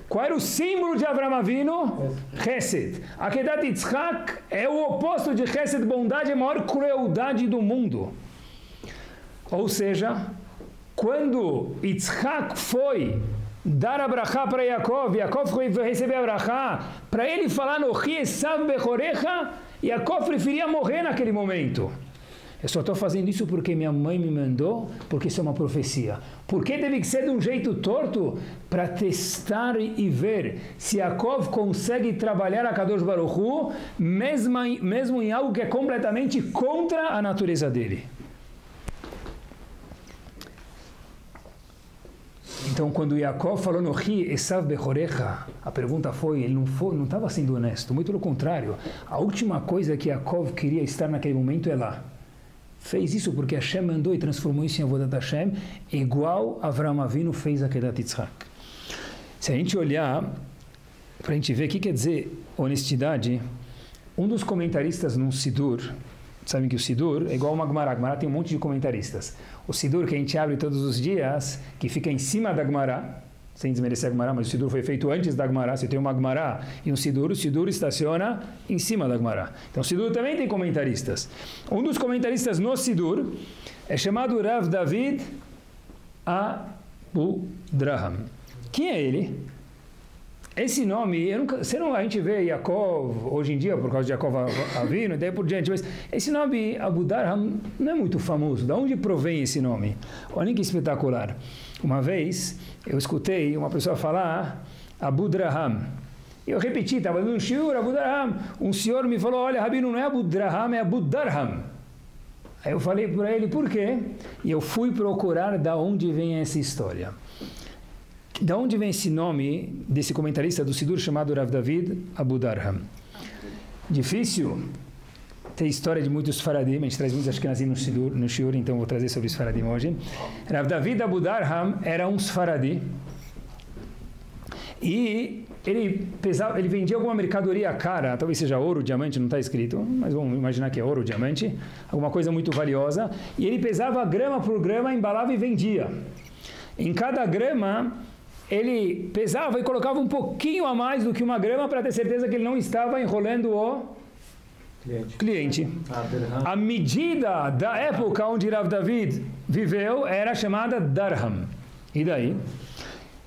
Qual era o símbolo de Avraham Avinu? Chesed. Akedat Yitzhak é o oposto de Chesed, bondade, é a maior crueldade do mundo. Ou seja, quando Yitzhak foi dar a brachá para Yaakov, Yaakov foi receber a brachá, para ele falar no Ri Esav Bechorecha, Yaakov preferia morrer naquele momento. Eu só estou fazendo isso porque minha mãe me mandou, porque isso é uma profecia. Por que teve que ser de um jeito torto? Para testar e ver se Yaakov consegue trabalhar a Kadosh Baruch Hu, mesmo em algo que é completamente contra a natureza dele. Então, quando Yaakov falou no Ri Esav Bechorecha, a pergunta foi, ele não estava sendo honesto, muito pelo contrário. A última coisa que Yaakov queria estar naquele momento é lá. fez isso porque Hashem mandou e transformou isso em Avodat Hashem, igual Avraham Avinu fez a Kedat Yitzhak. Se a gente olhar, para a gente ver o que quer dizer honestidade, um dos comentaristas num Sidur, sabem que o Sidur é igual uma Gemara. A Gemara tem um monte de comentaristas. O Sidur que a gente abre todos os dias, que fica em cima da Gemara, sem desmerecer a Gemara, mas o Sidur foi feito antes da Gemara. Se tem uma Gemara e um Sidur, o Sidur estaciona em cima da Gemara. Então o Sidur também tem comentaristas. Um dos comentaristas no Sidur é chamado Rav David Abudraham. Quem é ele? Esse nome, a gente vê Yaakov hoje em dia por causa de Yaakov Avinu e daí por diante, mas esse nome Abudraham não é muito famoso. De onde provém esse nome? Olha que espetacular. Uma vez eu escutei uma pessoa falar Abudraham. Eu repeti, estava dando um shiur, Abudraham. Um senhor me falou, olha, Rabino, não é Abudraham, é Abudarham. Aí eu falei para ele, por quê? E eu fui procurar de onde vem essa história. De onde vem esse nome desse comentarista do Sidur chamado Rav David Abudarham? Difícil ter história de muitos Faradim, a gente traz muitos Ashkenazim no Shiur, então vou trazer sobre os Faradim hoje. Rav David Abudarham era um Sfaradi e ele vendia alguma mercadoria cara, talvez seja ouro, diamante, não está escrito, mas vamos imaginar que é ouro, diamante, alguma coisa muito valiosa, e ele pesava grama por grama, embalava e vendia. Em cada grama ele pesava e colocava um pouquinho a mais do que uma grama para ter certeza que ele não estava enrolando o cliente. A medida da época onde Rav David viveu era chamada Darham. E daí?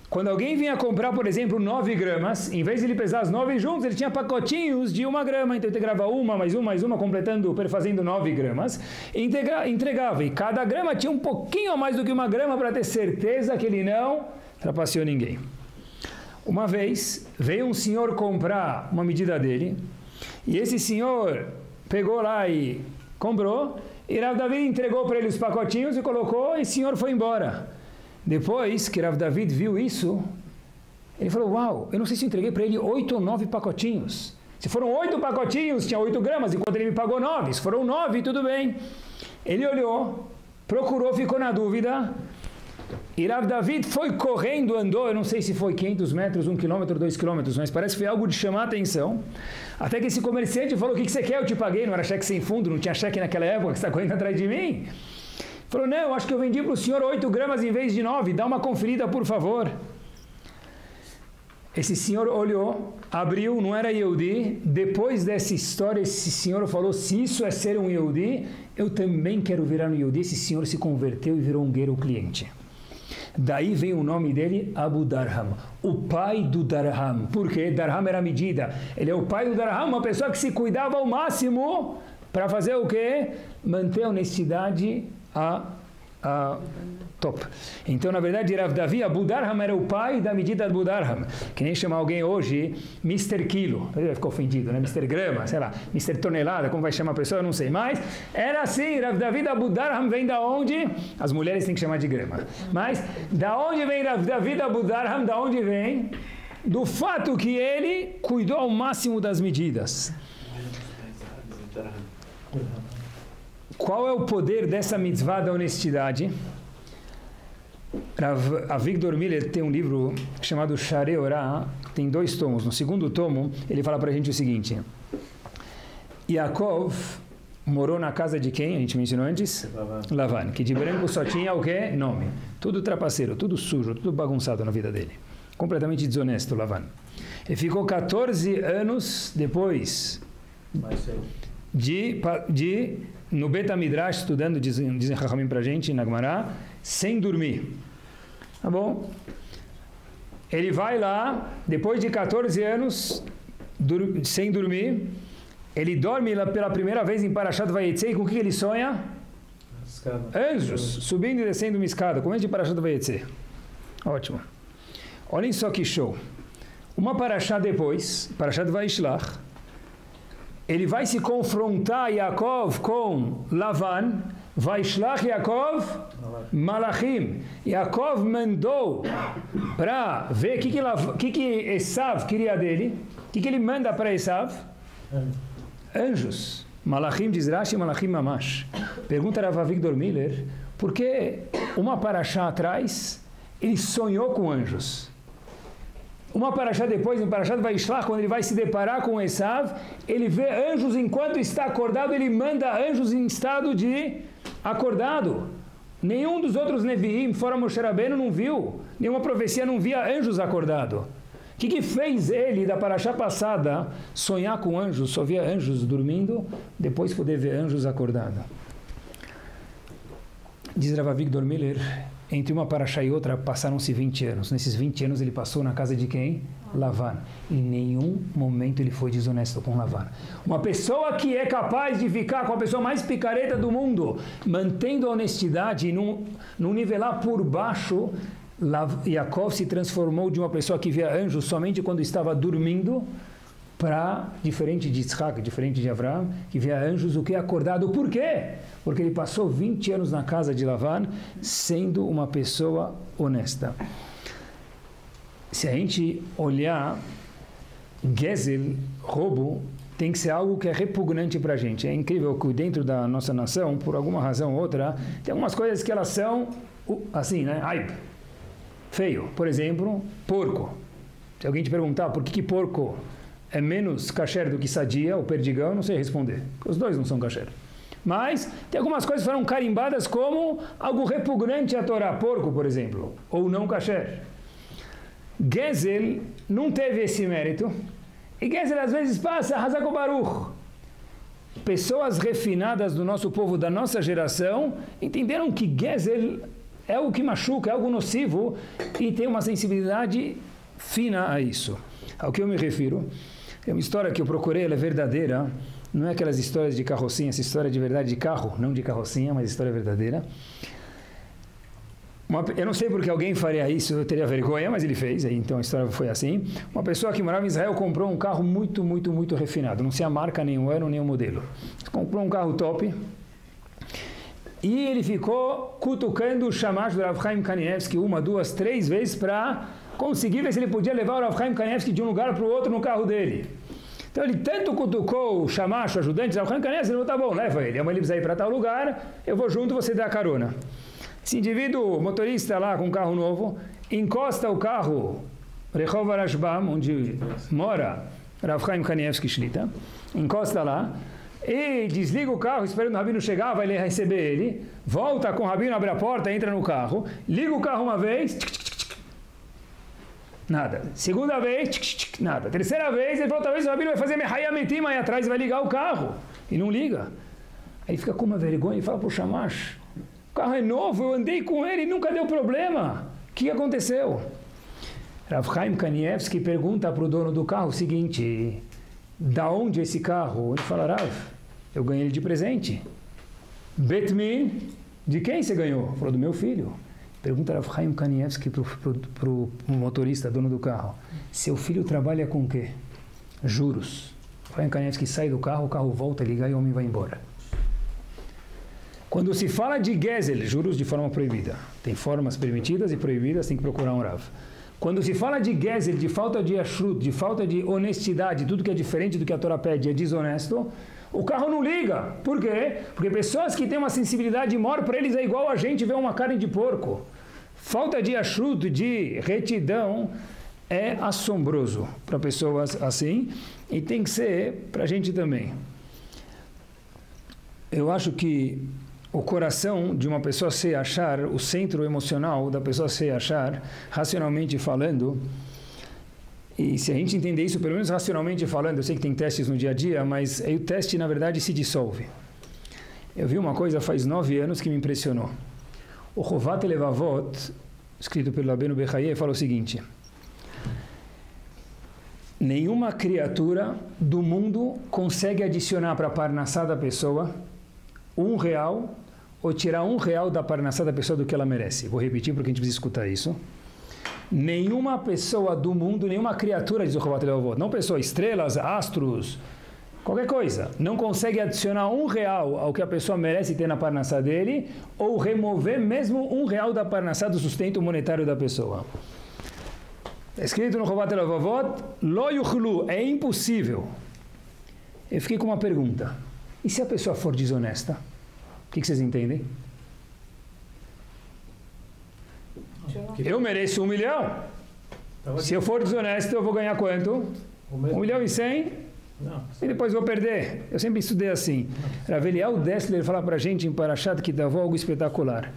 Quando alguém vinha comprar, por exemplo, 9 gramas, em vez de ele pesar as 9 juntos, ele tinha pacotinhos de 1 grama, então ele integrava uma, mais uma, completando, fazendo 9 gramas, e entregava. E cada grama tinha um pouquinho a mais do que 1 grama para ter certeza que ele não trapaceou ninguém. Uma vez, veio um senhor comprar uma medida dele, e esse senhor pegou lá e comprou, e Rav David entregou para ele os pacotinhos e colocou, e o senhor foi embora. Depois que Rav David viu isso, ele falou, uau, eu não sei se eu entreguei para ele 8 ou 9 pacotinhos. Se foram 8 pacotinhos, tinha 8 gramas, enquanto ele me pagou 9. Se foram 9, tudo bem. Ele olhou, procurou, ficou na dúvida, e Rav David foi correndo, andou, eu não sei se foi 500 metros, 1 quilômetro, 2 quilômetros, mas parece que foi algo de chamar a atenção. Até que esse comerciante falou, o que você quer? Eu te paguei, não era cheque sem fundo, não tinha cheque naquela época, que você está correndo atrás de mim. Falou, não, acho que eu vendi para o senhor 8 gramas em vez de 9, dá uma conferida, por favor. Esse senhor olhou, abriu, não era Yehudi. Depois dessa história, esse senhor falou, se isso é ser um Yehudi, eu também quero virar um Yehudi. Esse senhor se converteu e virou um guerreiro cliente. Daí vem o nome dele, Abudarham, o pai do Darham. Por quê? Darham era a medida. Ele é o pai do Darham, uma pessoa que se cuidava ao máximo para fazer o quê? Manter a honestidade a top. Então, na verdade, Rav David Abudarham era o pai da medida de Abudarham. Que nem chamar alguém hoje Mr. Quilo. Ele vai ficar ofendido, né? Mr. Grama, sei lá, Mr. Tonelada, como vai chamar a pessoa, eu não sei mais. Era assim, Rav David Abudarham vem da onde? As mulheres têm que chamar de grama. Mas, da onde vem Rav David Abudarham? Da onde vem? Do fato que ele cuidou ao máximo das medidas. Qual é o poder dessa mitzvah da honestidade? Avigdor Miller tem um livro chamado Sharei Orah, tem 2 tomos. No segundo tomo, ele fala para a gente o seguinte. Yaakov morou na casa de quem? A gente mencionou antes? Lavan. Que de branco só tinha o quê? Nome. Tudo trapaceiro, tudo sujo, tudo bagunçado na vida dele. Completamente desonesto, Lavan. Ele ficou 14 anos depois no Bet HaMidrash, estudando, dizem Chachamim para a gente, na Gemara, sem dormir. Tá bom? Ele vai lá, depois de 14 anos, sem dormir, ele dorme pela primeira vez em Parashat Vayetze, e com o que ele sonha? Anjos, subindo e descendo uma escada, começo de Parashat Vayetze. Ótimo. Olhem só que show. Uma Parashat depois, Parashat Vayishlach, ele vai se confrontar Yaakov com Lavan, Vaishlach Yaakov Malachim. Yaakov mandou para ver o que Esav queria dele. O que ele manda para Esav? Anjos. Malachim diz Rashi, Malachim Mamash. Pergunta Rav Avigdor Miller, por que uma paraxá atrás, ele sonhou com anjos? Uma paraxá depois, em Parashat Vaishlach, quando ele vai se deparar com Esav, ele vê anjos enquanto está acordado, ele manda anjos em estado de acordado. Nenhum dos outros Neviim, fora Moshe Rabbeinu, não viu. Nenhuma profecia não via anjos acordados. O que fez ele, da paraxá passada, sonhar com anjos, só via anjos dormindo, depois poder ver anjos acordados? Diz Rav Avigdor Miller, entre uma paraxá e outra passaram-se 20 anos. Nesses 20 anos ele passou na casa de quem? Lavan. Em nenhum momento ele foi desonesto com Lavan. Uma pessoa que é capaz de ficar com a pessoa mais picareta do mundo, mantendo a honestidade e não nivelar por baixo, Yaakov se transformou de uma pessoa que via anjos somente quando estava dormindo, para, diferente de Yitzhak, diferente de Avraham, que via anjos o que é acordado. Por quê? Porque ele passou 20 anos na casa de Lavan, sendo uma pessoa honesta. Se a gente olhar, Gezel, roubo, tem que ser algo que é repugnante para a gente. É incrível que dentro da nossa nação, por alguma razão ou outra, tem algumas coisas que elas são, assim, né? Aib, feio. Por exemplo, porco. Se alguém te perguntar por que porco é menos kasher do que sadia, ou perdigão, eu não sei responder. Os dois não são kasher. Mas tem algumas coisas que foram carimbadas como algo repugnante à Torá. Porco, por exemplo, ou não kasher. Gezel não teve esse mérito. E Gezel às vezes passa, Hazako Baruch. Pessoas refinadas do nosso povo, da nossa geração, entenderam que Gezel é algo que machuca, é algo nocivo, e tem uma sensibilidade fina a isso. Ao que eu me refiro, é uma história que eu procurei, ela é verdadeira, não é aquelas histórias de carrocinha, essa história de verdade de carro, não de carrocinha, mas história verdadeira. Eu não sei porque alguém faria isso, eu teria vergonha, mas ele fez, então a história foi assim. Uma pessoa que morava em Israel comprou um carro muito, muito, muito refinado, não sei a marca, nem o ano, nem o modelo. Comprou um carro top, e ele ficou cutucando o chamash do Rav Chaim Kanievsky 1, 2, 3 vezes para conseguir ver se ele podia levar o Rav Chaim Kanievsky de um lugar para o outro no carro dele. Então ele tanto cutucou o chamash, o ajudante, Rav Chaim Kanievsky, ele falou, tá bom, leva ele. Amanhã ele precisa ir para tal lugar, eu vou junto, você dá a carona. Esse indivíduo, motorista lá com um carro novo, encosta o carro, Rehov Rashbam, onde mora Rav Chaim Kanievsky Shlita, encosta lá, e desliga o carro esperando o Rabino chegar, vai receber ele, volta com o Rabino, abre a porta, entra no carro, liga o carro uma vez, nada. Segunda vez, nada. Terceira vez, ele falou, talvez o Rabino vai fazer Mehayametim aí atrás e vai ligar o carro. E não liga. Aí fica com uma vergonha e fala para o Shamash, o carro é novo, eu andei com ele e nunca deu problema. O que aconteceu? Rav Chaim Kanievsky pergunta para o dono do carro o seguinte, da onde esse carro? Ele fala, Rav, eu ganhei ele de presente. Betmin, de quem você ganhou? Falou, do meu filho. Pergunta Rav Chaim Kanievsky para o motorista, dono do carro, seu filho trabalha com o quê? Juros. Rav Chaim Kanievsky sai do carro, o carro volta a ligar e o homem vai embora. Quando se fala de Gezel, juros de forma proibida, tem formas permitidas e proibidas, tem que procurar um Rav. Quando se fala de Gezel, de falta de Ashrut, de falta de honestidade, tudo que é diferente do que a Torá pede é desonesto, o carro não liga. Por quê? Porque pessoas que têm uma sensibilidade maior, para eles é igual a gente ver uma carne de porco. Falta de Ashrut, de retidão, é assombroso para pessoas assim, e tem que ser para a gente também. Eu acho que o coração de uma pessoa se achar, o centro emocional da pessoa se achar, racionalmente falando, e se a gente entender isso, pelo menos racionalmente falando, eu sei que tem testes no dia a dia, mas aí o teste, na verdade, se dissolve. Eu vi uma coisa faz 9 anos que me impressionou. O Chovat Levavot, escrito pelo Rabbeinu Bechaye, fala o seguinte, nenhuma criatura do mundo consegue adicionar para a parnassá da pessoa R$1 ou tirar R$1 da parnassá da pessoa do que ela merece. Vou repetir porque a gente precisa escutar isso. Nenhuma pessoa do mundo, nenhuma criatura, diz o Chovat Levavot, não pessoa, estrelas, astros, qualquer coisa, não consegue adicionar R$1 ao que a pessoa merece ter na parnassá dele ou remover mesmo R$1 da parnassá do sustento monetário da pessoa. É escrito no Chovat Levavot, Lo yuchlu, é impossível. Eu fiquei com uma pergunta. E se a pessoa for desonesta? O que vocês entendem? Eu mereço 1 milhão. Se eu for desonesto, eu vou ganhar quanto? 1.100.000. Não. E depois vou perder. Eu sempre estudei assim. Rav Eliyahu Dessler fala para a gente em Parashat Kitavo algo espetacular.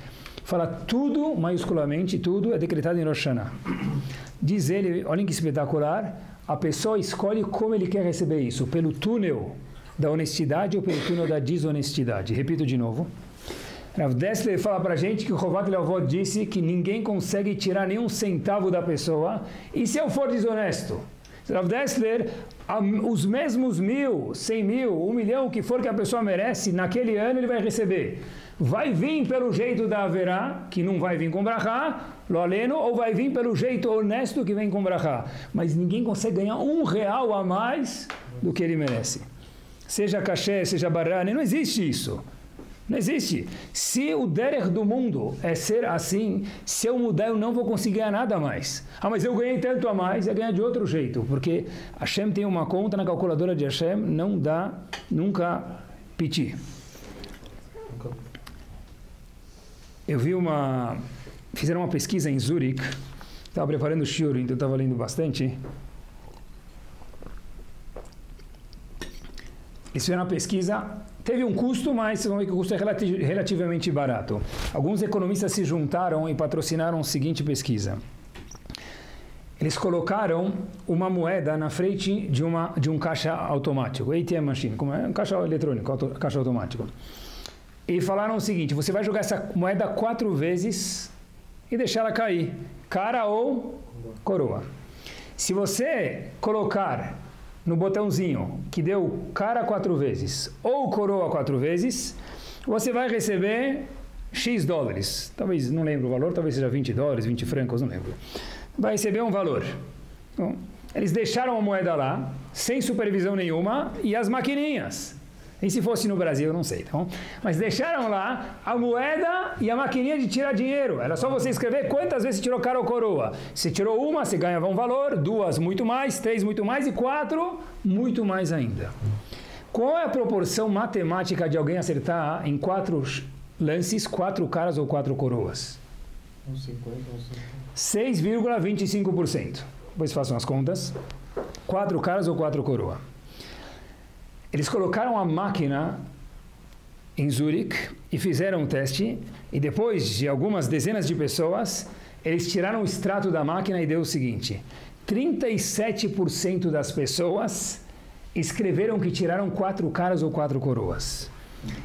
Fala tudo, maiusculamente, tudo é decretado em Rosh Hashanah. Diz ele, olhem que espetacular, a pessoa escolhe como ele quer receber isso, pelo túnel da honestidade ou pelo túnel da desonestidade. Repito de novo. Rav Dessler fala para a gente que o Chovat Leavot disse que ninguém consegue tirar nenhum centavo da pessoa. E se eu for desonesto? Rav Dessler, os mesmos 1.000, 100.000, 1 milhão que for que a pessoa merece, naquele ano ele vai receber. Vai vir pelo jeito da Averá, que não vai vir com Brachá, lo aleno, ou vai vir pelo jeito honesto que vem com Brachá. Mas ninguém consegue ganhar R$1 a mais do que ele merece. Seja caché, seja barane, não existe isso. Não existe. Se o derech do mundo é ser assim, se eu mudar eu não vou conseguir ganhar nada a mais. Ah, mas eu ganhei tanto a mais, eu ganhar de outro jeito. Porque Hashem tem uma conta na calculadora de Hashem, não dá nunca piti. Eu vi fizeram uma pesquisa em Zurich, estava preparando o shiur, então estava lendo bastante. Eles fizeram uma pesquisa, teve um custo, mas vocês vão ver que o custo é relativamente barato. Alguns economistas se juntaram e patrocinaram a seguinte pesquisa. Eles colocaram uma moeda na frente de um caixa automático, ATM machine, como é um caixa eletrônico, caixa automático. E falaram o seguinte, você vai jogar essa moeda 4 vezes e deixar ela cair, cara ou coroa. Se você colocar no botãozinho que deu cara 4 vezes ou coroa 4 vezes, você vai receber X dólares. Talvez, não lembro o valor, talvez seja 20 dólares, 20 francos, não lembro. Vai receber um valor. Bom, eles deixaram a moeda lá, sem supervisão nenhuma, e as maquininhas. E se fosse no Brasil, eu não sei, tá bom? Mas deixaram lá a moeda e a maquininha de tirar dinheiro. Era só você escrever quantas vezes você tirou cara ou coroa. Se tirou uma, você ganhava um valor, 2, muito mais, 3, muito mais, e 4, muito mais ainda. Qual é a proporção matemática de alguém acertar em 4 lances, 4 caras ou 4 coroas? 6,25%. Depois façam as contas. 4 caras ou 4 coroas. Eles colocaram a máquina em Zurich e fizeram um teste, e depois de algumas dezenas de pessoas, eles tiraram o extrato da máquina e deu o seguinte: 37% das pessoas escreveram que tiraram 4 caras ou 4 coroas.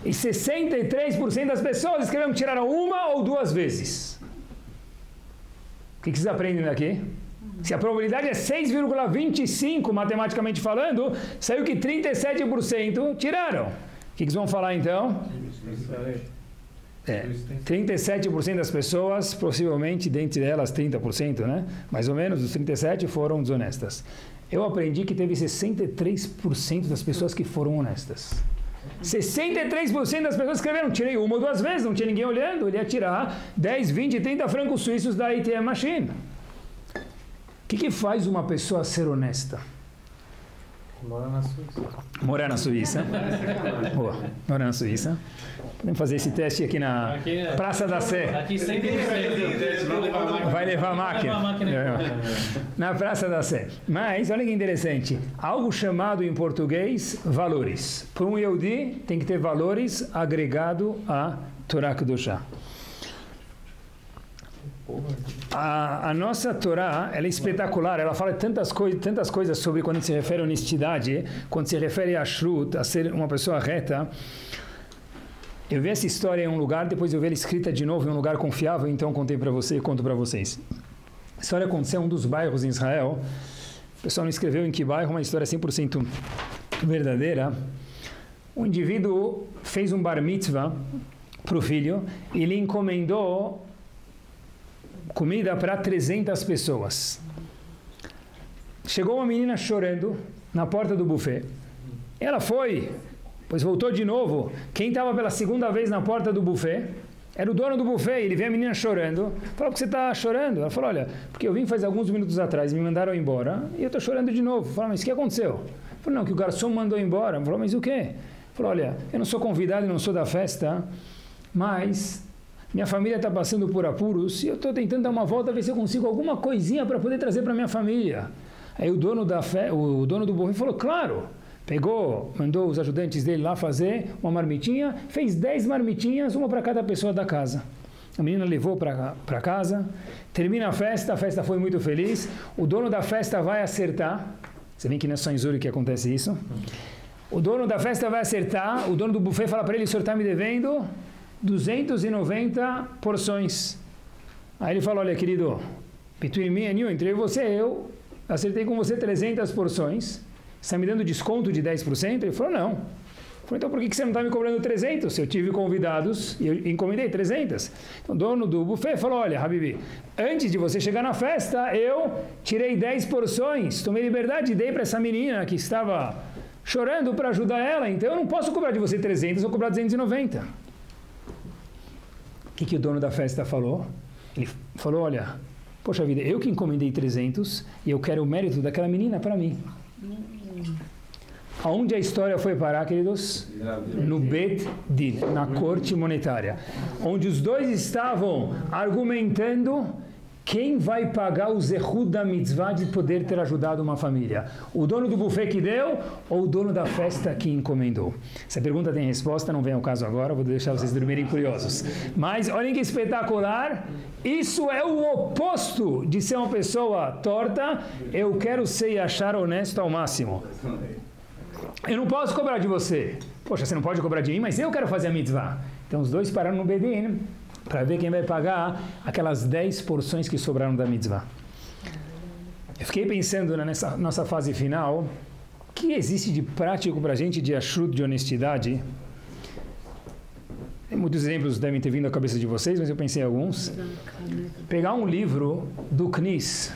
E 63% das pessoas escreveram que tiraram 1 ou 2 vezes. O que vocês aprendem daqui? Se a probabilidade é 6,25, matematicamente falando, saiu que 37% tiraram. O que vocês vão falar então? 37% das pessoas, possivelmente, dentre elas 30%, né? Mais ou menos, os 37% foram desonestas. Eu aprendi que teve 63% das pessoas que foram honestas. 63% das pessoas escreveram, tirei 1 ou 2 vezes, não tinha ninguém olhando, ele ia tirar 10, 20, 30 francos suíços da ATM Machine. O que faz uma pessoa ser honesta? Morar na Suíça. Morar na Suíça. Boa. Morar na Suíça. Podemos fazer esse teste aqui na Praça da Sé. Aqui 100%. Vai levar a máquina. Na Praça da Sé. Mas, olha que interessante. Algo chamado em português valores. Para um Yehudi, tem que ter valores agregado a Torá Kedoshá. A nossa Torá, ela é espetacular, ela fala tantas coisas sobre quando se refere a honestidade, quando se refere a shrut, a ser uma pessoa reta. Eu vi essa história em um lugar, depois eu vi ela escrita de novo em um lugar confiável, então conto para vocês. A história aconteceu em um dos bairros em Israel. O pessoal não escreveu em que bairro, uma história 100% verdadeira. Um indivíduo fez um bar mitzvah para o filho e ele encomendou comida para 300 pessoas. Chegou uma menina chorando na porta do buffet. Ela foi, pois voltou de novo. Quem estava pela segunda vez na porta do buffet era o dono do buffet. Ele vê a menina chorando. Falou: por que você está chorando? Ela falou: olha, porque eu vim faz alguns minutos atrás, me mandaram embora e eu estou chorando de novo. Falou: mas o que aconteceu? Falou: não, que o garçom mandou embora. Falou: mas o quê? Falou, olha, eu não sou convidado, eu não sou da festa, mas minha família está passando por apuros e eu estou tentando dar uma volta, ver se eu consigo alguma coisinha para poder trazer para minha família. Aí o dono do buffet falou, claro. Pegou, mandou os ajudantes dele lá fazer uma marmitinha, fez 10 marmitinhas, uma para cada pessoa da casa. A menina levou para casa, termina a festa foi muito feliz. O dono da festa vai acertar. Você vê que não é só em Zurique que acontece isso. O dono da festa vai acertar, o dono do buffet fala para ele, o senhor está me devendo 290 porções. Aí ele fala, olha querido, between me and you, entre você e eu, acertei com você 300 porções. Você está me dando desconto de 10%? Ele falou, não. Eu falei, então por que você não está me cobrando 300? Se eu tive convidados e eu encomendei 300. Então o dono do buffet falou, olha, Habibi, antes de você chegar na festa, eu tirei 10 porções, tomei liberdade e dei para essa menina que estava chorando para ajudar ela, então eu não posso cobrar de você 300, eu vou cobrar 290. O que o dono da festa falou? Ele falou, olha, poxa vida, eu que encomendei 300 e eu quero o mérito daquela menina para mim. Aonde a história foi parar, queridos? No Bet Din, na corte monetária, onde os dois estavam argumentando quem vai pagar o zehut da mitzvah de poder ter ajudado uma família. O dono do buffet que deu ou o dono da festa que encomendou? Essa pergunta tem resposta, não vem ao caso agora, vou deixar vocês dormirem curiosos. Mas olhem que espetacular, isso é o oposto de ser uma pessoa torta. Eu quero ser e achar honesto ao máximo. Eu não posso cobrar de você. Poxa, você não pode cobrar de mim, mas eu quero fazer a mitzvah. Então os dois pararam no Bedin para ver quem vai pagar aquelas 10 porções que sobraram da mitzvah. Eu fiquei pensando nessa nossa fase final, o que existe de prático para a gente de ashrut, de honestidade? Muitos exemplos devem ter vindo à cabeça de vocês, mas eu pensei em alguns. Pegar um livro do CNIS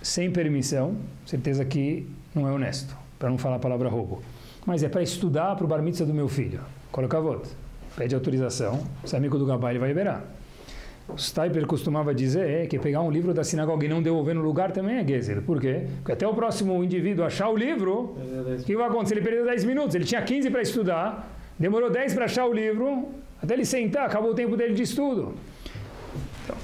sem permissão, certeza que não é honesto, para não falar a palavra roubo. Mas é para estudar para o bar mitzvah do meu filho. Coloca a voto. Pede autorização, se é amigo do Gabá, ele vai liberar. O Steiper costumava dizer que pegar um livro da sinagoga e não devolver no lugar também é Gezer. Por quê? Porque até o próximo indivíduo achar o livro, o que vai acontecer? Ele perdeu 10 minutos, ele tinha 15 para estudar, demorou 10 para achar o livro, até ele sentar, acabou o tempo dele de estudo. Então,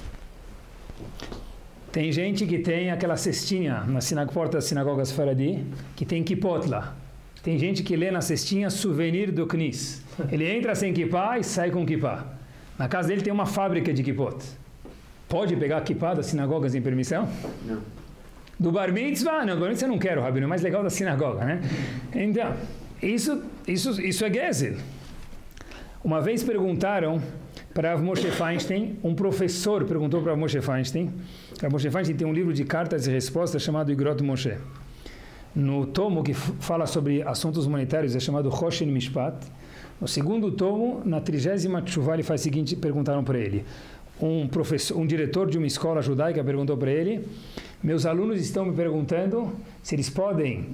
tem gente que tem aquela cestinha na porta das sinagogas Faradi, que tem kippot lá. Tem gente que lê na cestinha souvenir do CNIS. Ele entra sem kippah e sai com kippah. Na casa dele tem uma fábrica de kippot. Pode pegar kippah das sinagogas sem permissão? Não. Do bar mitzvah? Não, do bar mitzvah eu não quero, Rabino, é mais legal da sinagoga, né? Então, isso é Gezel. Uma vez perguntaram para Rav Moshe Feinstein, um professor perguntou para Rav Moshe Feinstein. Rav Moshe Feinstein tem um livro de cartas e respostas chamado Igrot Moshe. No tomo que fala sobre assuntos monetários, é chamado Choshen Mishpat. No segundo tomo, na 30ª tshuvá, ele faz o seguinte, perguntaram para ele. Um diretor de uma escola judaica perguntou para ele, meus alunos estão me perguntando se eles podem,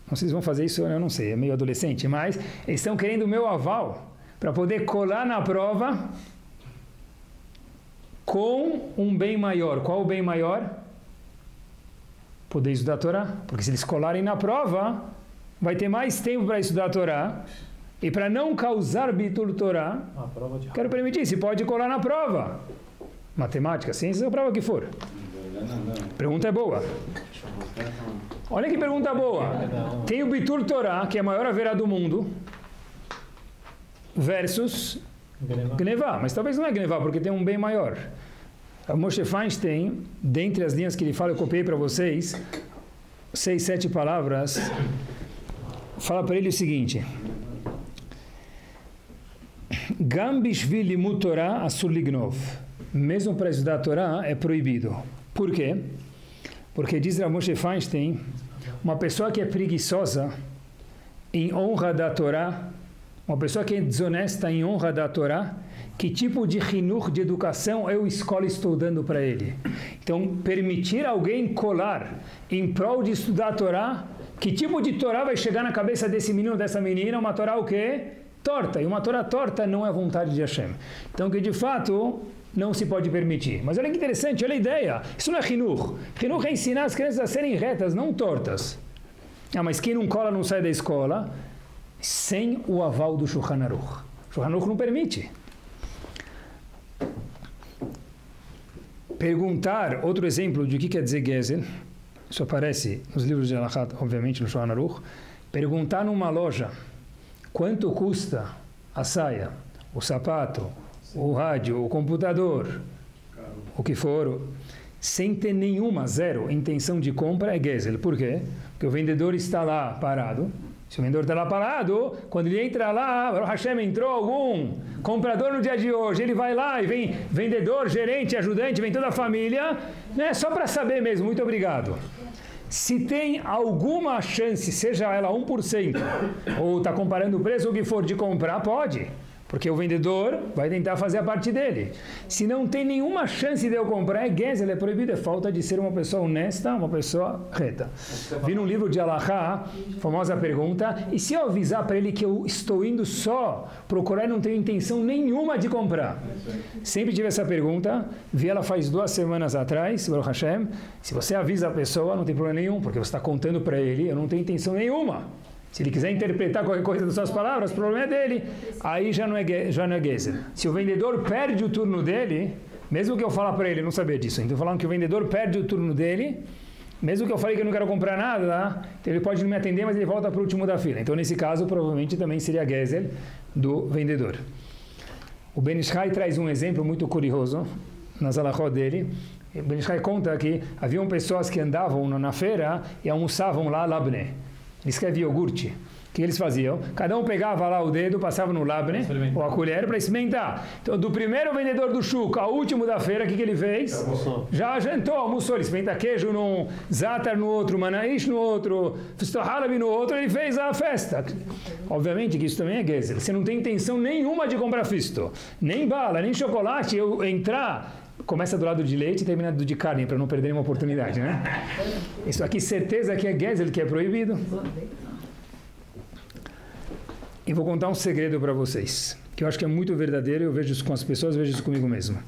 não sei se eles vão fazer isso, eu não sei, é meio adolescente, mas eles estão querendo o meu aval para poder colar na prova com um bem maior. Qual o bem maior? Poder estudar a Torá, porque se eles colarem na prova, vai ter mais tempo para estudar a Torá, e para não causar bitul Torá, quero permitir, se pode colar na prova. Matemática, ciência, a prova que for. Pergunta é boa. Olha que pergunta boa. Tem o bitul Torá, que é a maior haverá do mundo, versus Gnevá, mas talvez não é Gnevá, porque tem um bem maior. A Moshe Feinstein, dentre as linhas que ele fala, eu copiei para vocês, 6, 7 palavras, fala para ele o seguinte: Gam bishvil limud Torah asur lignov. Mesmo para estudar a Torá é proibido. Por quê? Porque diz Rav Moshe Feinstein, uma pessoa que é preguiçosa em honra da Torá, uma pessoa que é desonesta em honra da Torá, que tipo de hinur, de educação eu escola estou dando para ele? Então, permitir alguém colar em prol de estudar a Torá, que tipo de Torá vai chegar na cabeça desse menino, dessa menina? Uma Torá o quê? Torta. E uma Torá torta não é vontade de Hashem. Então, que de fato não se pode permitir. Mas olha que interessante, olha a ideia. Isso não é hinur. Hinur é ensinar as crianças a serem retas, não tortas. Ah, mas quem não cola não sai da escola. sem o aval do Shulchan Aruch. O Shulchan Aruch não permite. Perguntar, outro exemplo de o que quer dizer Gezel, isso aparece nos livros de Halakha, obviamente no Shulchan Aruch, perguntar numa loja quanto custa a saia, o sapato, o rádio, o computador, o que for, sem ter nenhuma, zero, intenção de compra, é Gezel. Por quê? Porque o vendedor está lá parado. Se o vendedor está lá parado, quando ele entra lá, Baruch Hashem, entrou algum comprador no dia de hoje, ele vai lá e vem vendedor, gerente, ajudante, vem toda a família, né? Só para saber mesmo, muito obrigado. Se tem alguma chance, seja ela 1%, ou está comparando o preço, o que for, de comprar, pode. Porque o vendedor vai tentar fazer a parte dele. Se não tem nenhuma chance de eu comprar, é Gezel, é proibido, é falta de ser uma pessoa honesta, uma pessoa reta. Vi num livro de Halakha, famosa pergunta, e se eu avisar para ele que eu estou indo só procurar e não tenho intenção nenhuma de comprar? Sempre tive essa pergunta, vi ela faz 2 semanas atrás, Baruch Hashem, se você avisa a pessoa, não tem problema nenhum, porque você está contando para ele, eu não tenho intenção nenhuma. Se ele quiser interpretar qualquer coisa das suas palavras, o problema é dele. Aí já não é Gezel. Se o vendedor perde o turno dele, mesmo que eu falar para ele, não sabia disso, então falando que o vendedor perde o turno dele, mesmo que eu falei que eu não quero comprar nada, então ele pode não me atender, mas ele volta para o último da fila. Então nesse caso, provavelmente também seria Gezel do vendedor. O Ben Ish Chai traz um exemplo muito curioso nas halachot dele. O Ben Ish Chai conta que haviam pessoas que andavam na feira e almoçavam lá labne. Eles escreviam iogurte. O que eles faziam? Cada um pegava lá o dedo, passava no labne, ou a colher, para experimentar. Então, do primeiro vendedor do chuca ao último da feira, o que ele fez? Almoçou. Já jantou, almoçou. Ele experimenta queijo num, zatar no outro, manaish no outro, fistohalabi no outro, ele fez a festa. Obviamente que isso também é Gezel. Você não tem intenção nenhuma de comprar fisto. Nem bala, nem chocolate. Eu entrar... Começa do lado de leite e termina do de carne, para não perder uma oportunidade, né? Isso aqui, certeza que é Gezel, que é proibido. E vou contar um segredo para vocês, que eu acho que é muito verdadeiro, eu vejo isso com as pessoas, eu vejo isso comigo mesmo.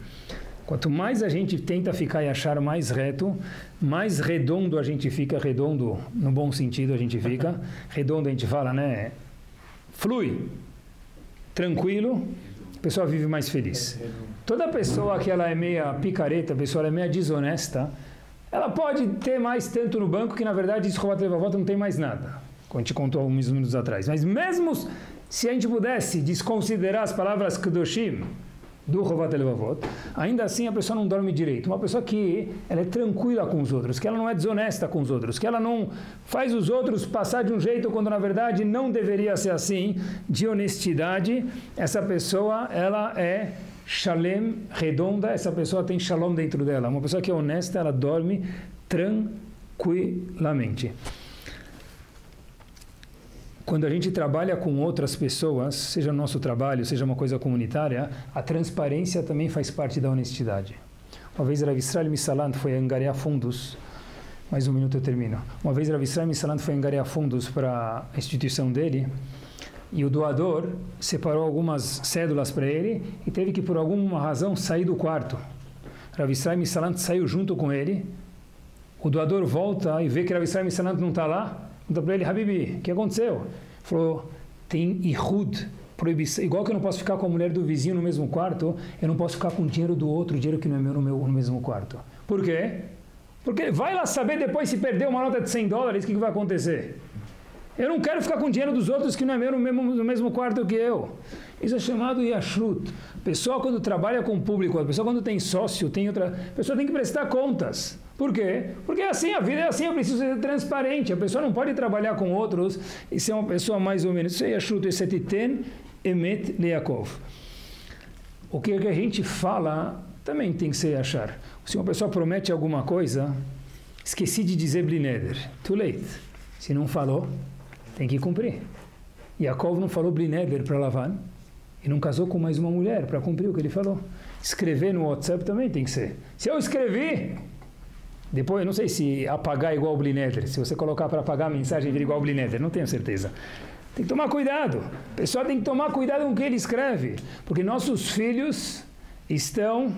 Quanto mais a gente tenta ficar e achar mais reto, mais redondo a gente fica, redondo no bom sentido a gente fica, redondo a gente fala, né? Flui, tranquilo, a pessoa vive mais feliz. Toda pessoa que ela é meia picareta, a pessoa ela é meia desonesta, ela pode ter mais tanto no banco que na verdade isso Chovat Levavot não tem mais nada, como a gente contou alguns minutos atrás. Mas mesmo se a gente pudesse desconsiderar as palavras Kedoshim do Chovat Levavot, ainda assim a pessoa não dorme direito. Uma pessoa que ela é tranquila com os outros, que ela não é desonesta com os outros, que ela não faz os outros passar de um jeito quando na verdade não deveria ser assim, de honestidade, essa pessoa ela é Shalem, redonda, essa pessoa tem Shalom dentro dela. Uma pessoa que é honesta, ela dorme tranquilamente. Quando a gente trabalha com outras pessoas, seja no nosso trabalho, seja uma coisa comunitária, a transparência também faz parte da honestidade. Uma vez Rav Israel Misalant foi angariar fundos, mais um minuto eu termino. Uma vez Rav Israel Misalant foi angariar fundos para a instituição dele, e o doador separou algumas cédulas para ele e teve que, por alguma razão, sair do quarto. Rav Israel Misalant saiu junto com ele. O doador volta e vê que Rav Israel Misalant não está lá. Pergunta para ele, Habibi, o que aconteceu? Falou, tem ihud, proibição. Igual que eu não posso ficar com a mulher do vizinho no mesmo quarto, eu não posso ficar com o dinheiro do outro, dinheiro que não é meu no mesmo quarto. Por quê? Porque vai lá saber depois se perder uma nota de $100, o que vai acontecer? Eu não quero ficar com o dinheiro dos outros que não é meu no mesmo quarto que eu. Isso é chamado yashrut. A pessoa quando trabalha com o público, a pessoa quando tem sócio, a pessoa tem que prestar contas. Por quê? Porque é assim, a vida é assim, eu preciso ser transparente. A pessoa não pode trabalhar com outros e ser uma pessoa mais ou menos. Isso é yashrut, isso é titen emet leakov. O que a gente fala também tem que ser achar. Se uma pessoa promete alguma coisa, esqueci de dizer blineder. Too late. Se não falou, tem que cumprir. Yaakov não falou blineder para Lavan e não casou com mais uma mulher para cumprir o que ele falou. Escrever no WhatsApp também tem que ser. Se eu escrevi, depois eu não sei se apagar é igual ao blineder. Se você colocar para apagar a mensagem vira igual ao blineder, não tenho certeza. Tem que tomar cuidado. A pessoa tem que tomar cuidado com o que ele escreve, porque nossos filhos estão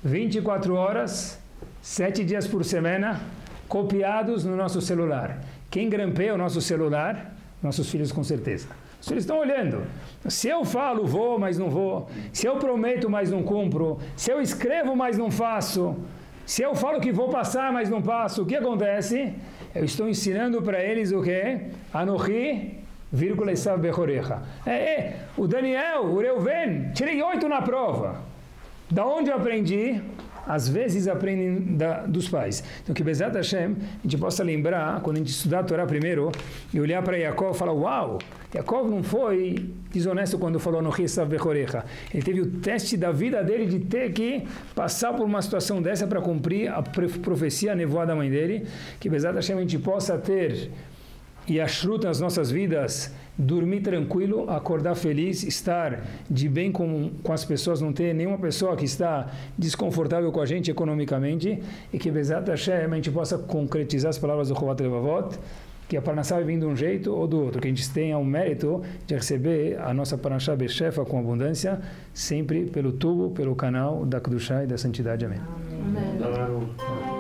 24 horas, 7 dias por semana, copiados no nosso celular. Quem grampeia o nosso celular? Nossos filhos, com certeza. Os filhos estão olhando. Se eu falo, vou, mas não vou. Se eu prometo, mas não cumpro. Se eu escrevo, mas não faço. Se eu falo que vou passar, mas não passo. O que acontece? Eu estou ensinando para eles o quê? Anohi, vírgula, Esav Bechorecha. O Daniel, o Reuven, tirei 8 na prova. Da onde eu aprendi? Às vezes aprendem dos pais. Então, que Bezat Hashem, a gente possa lembrar, quando a gente estudar a Torá primeiro, e olhar para Yaakov e falar, uau, Yaakov não foi desonesto quando falou no Esav Bechorecha. Ele teve o teste da vida dele de ter que passar por uma situação dessa para cumprir a profecia, a nevoada da mãe dele. Que Bezat Hashem a gente possa ter e ashrut nas nossas vidas, dormir tranquilo, acordar feliz, estar de bem com as pessoas, não ter nenhuma pessoa que está desconfortável com a gente economicamente, e que Bezat Hashem a gente possa concretizar as palavras do Chovat Levavot, que a Parnassá vai vir de um jeito ou do outro, que a gente tenha o mérito de receber a nossa Parnassá Bechefa com abundância, sempre pelo tubo, pelo canal da Kedushá e da Santidade. Amém. Amém.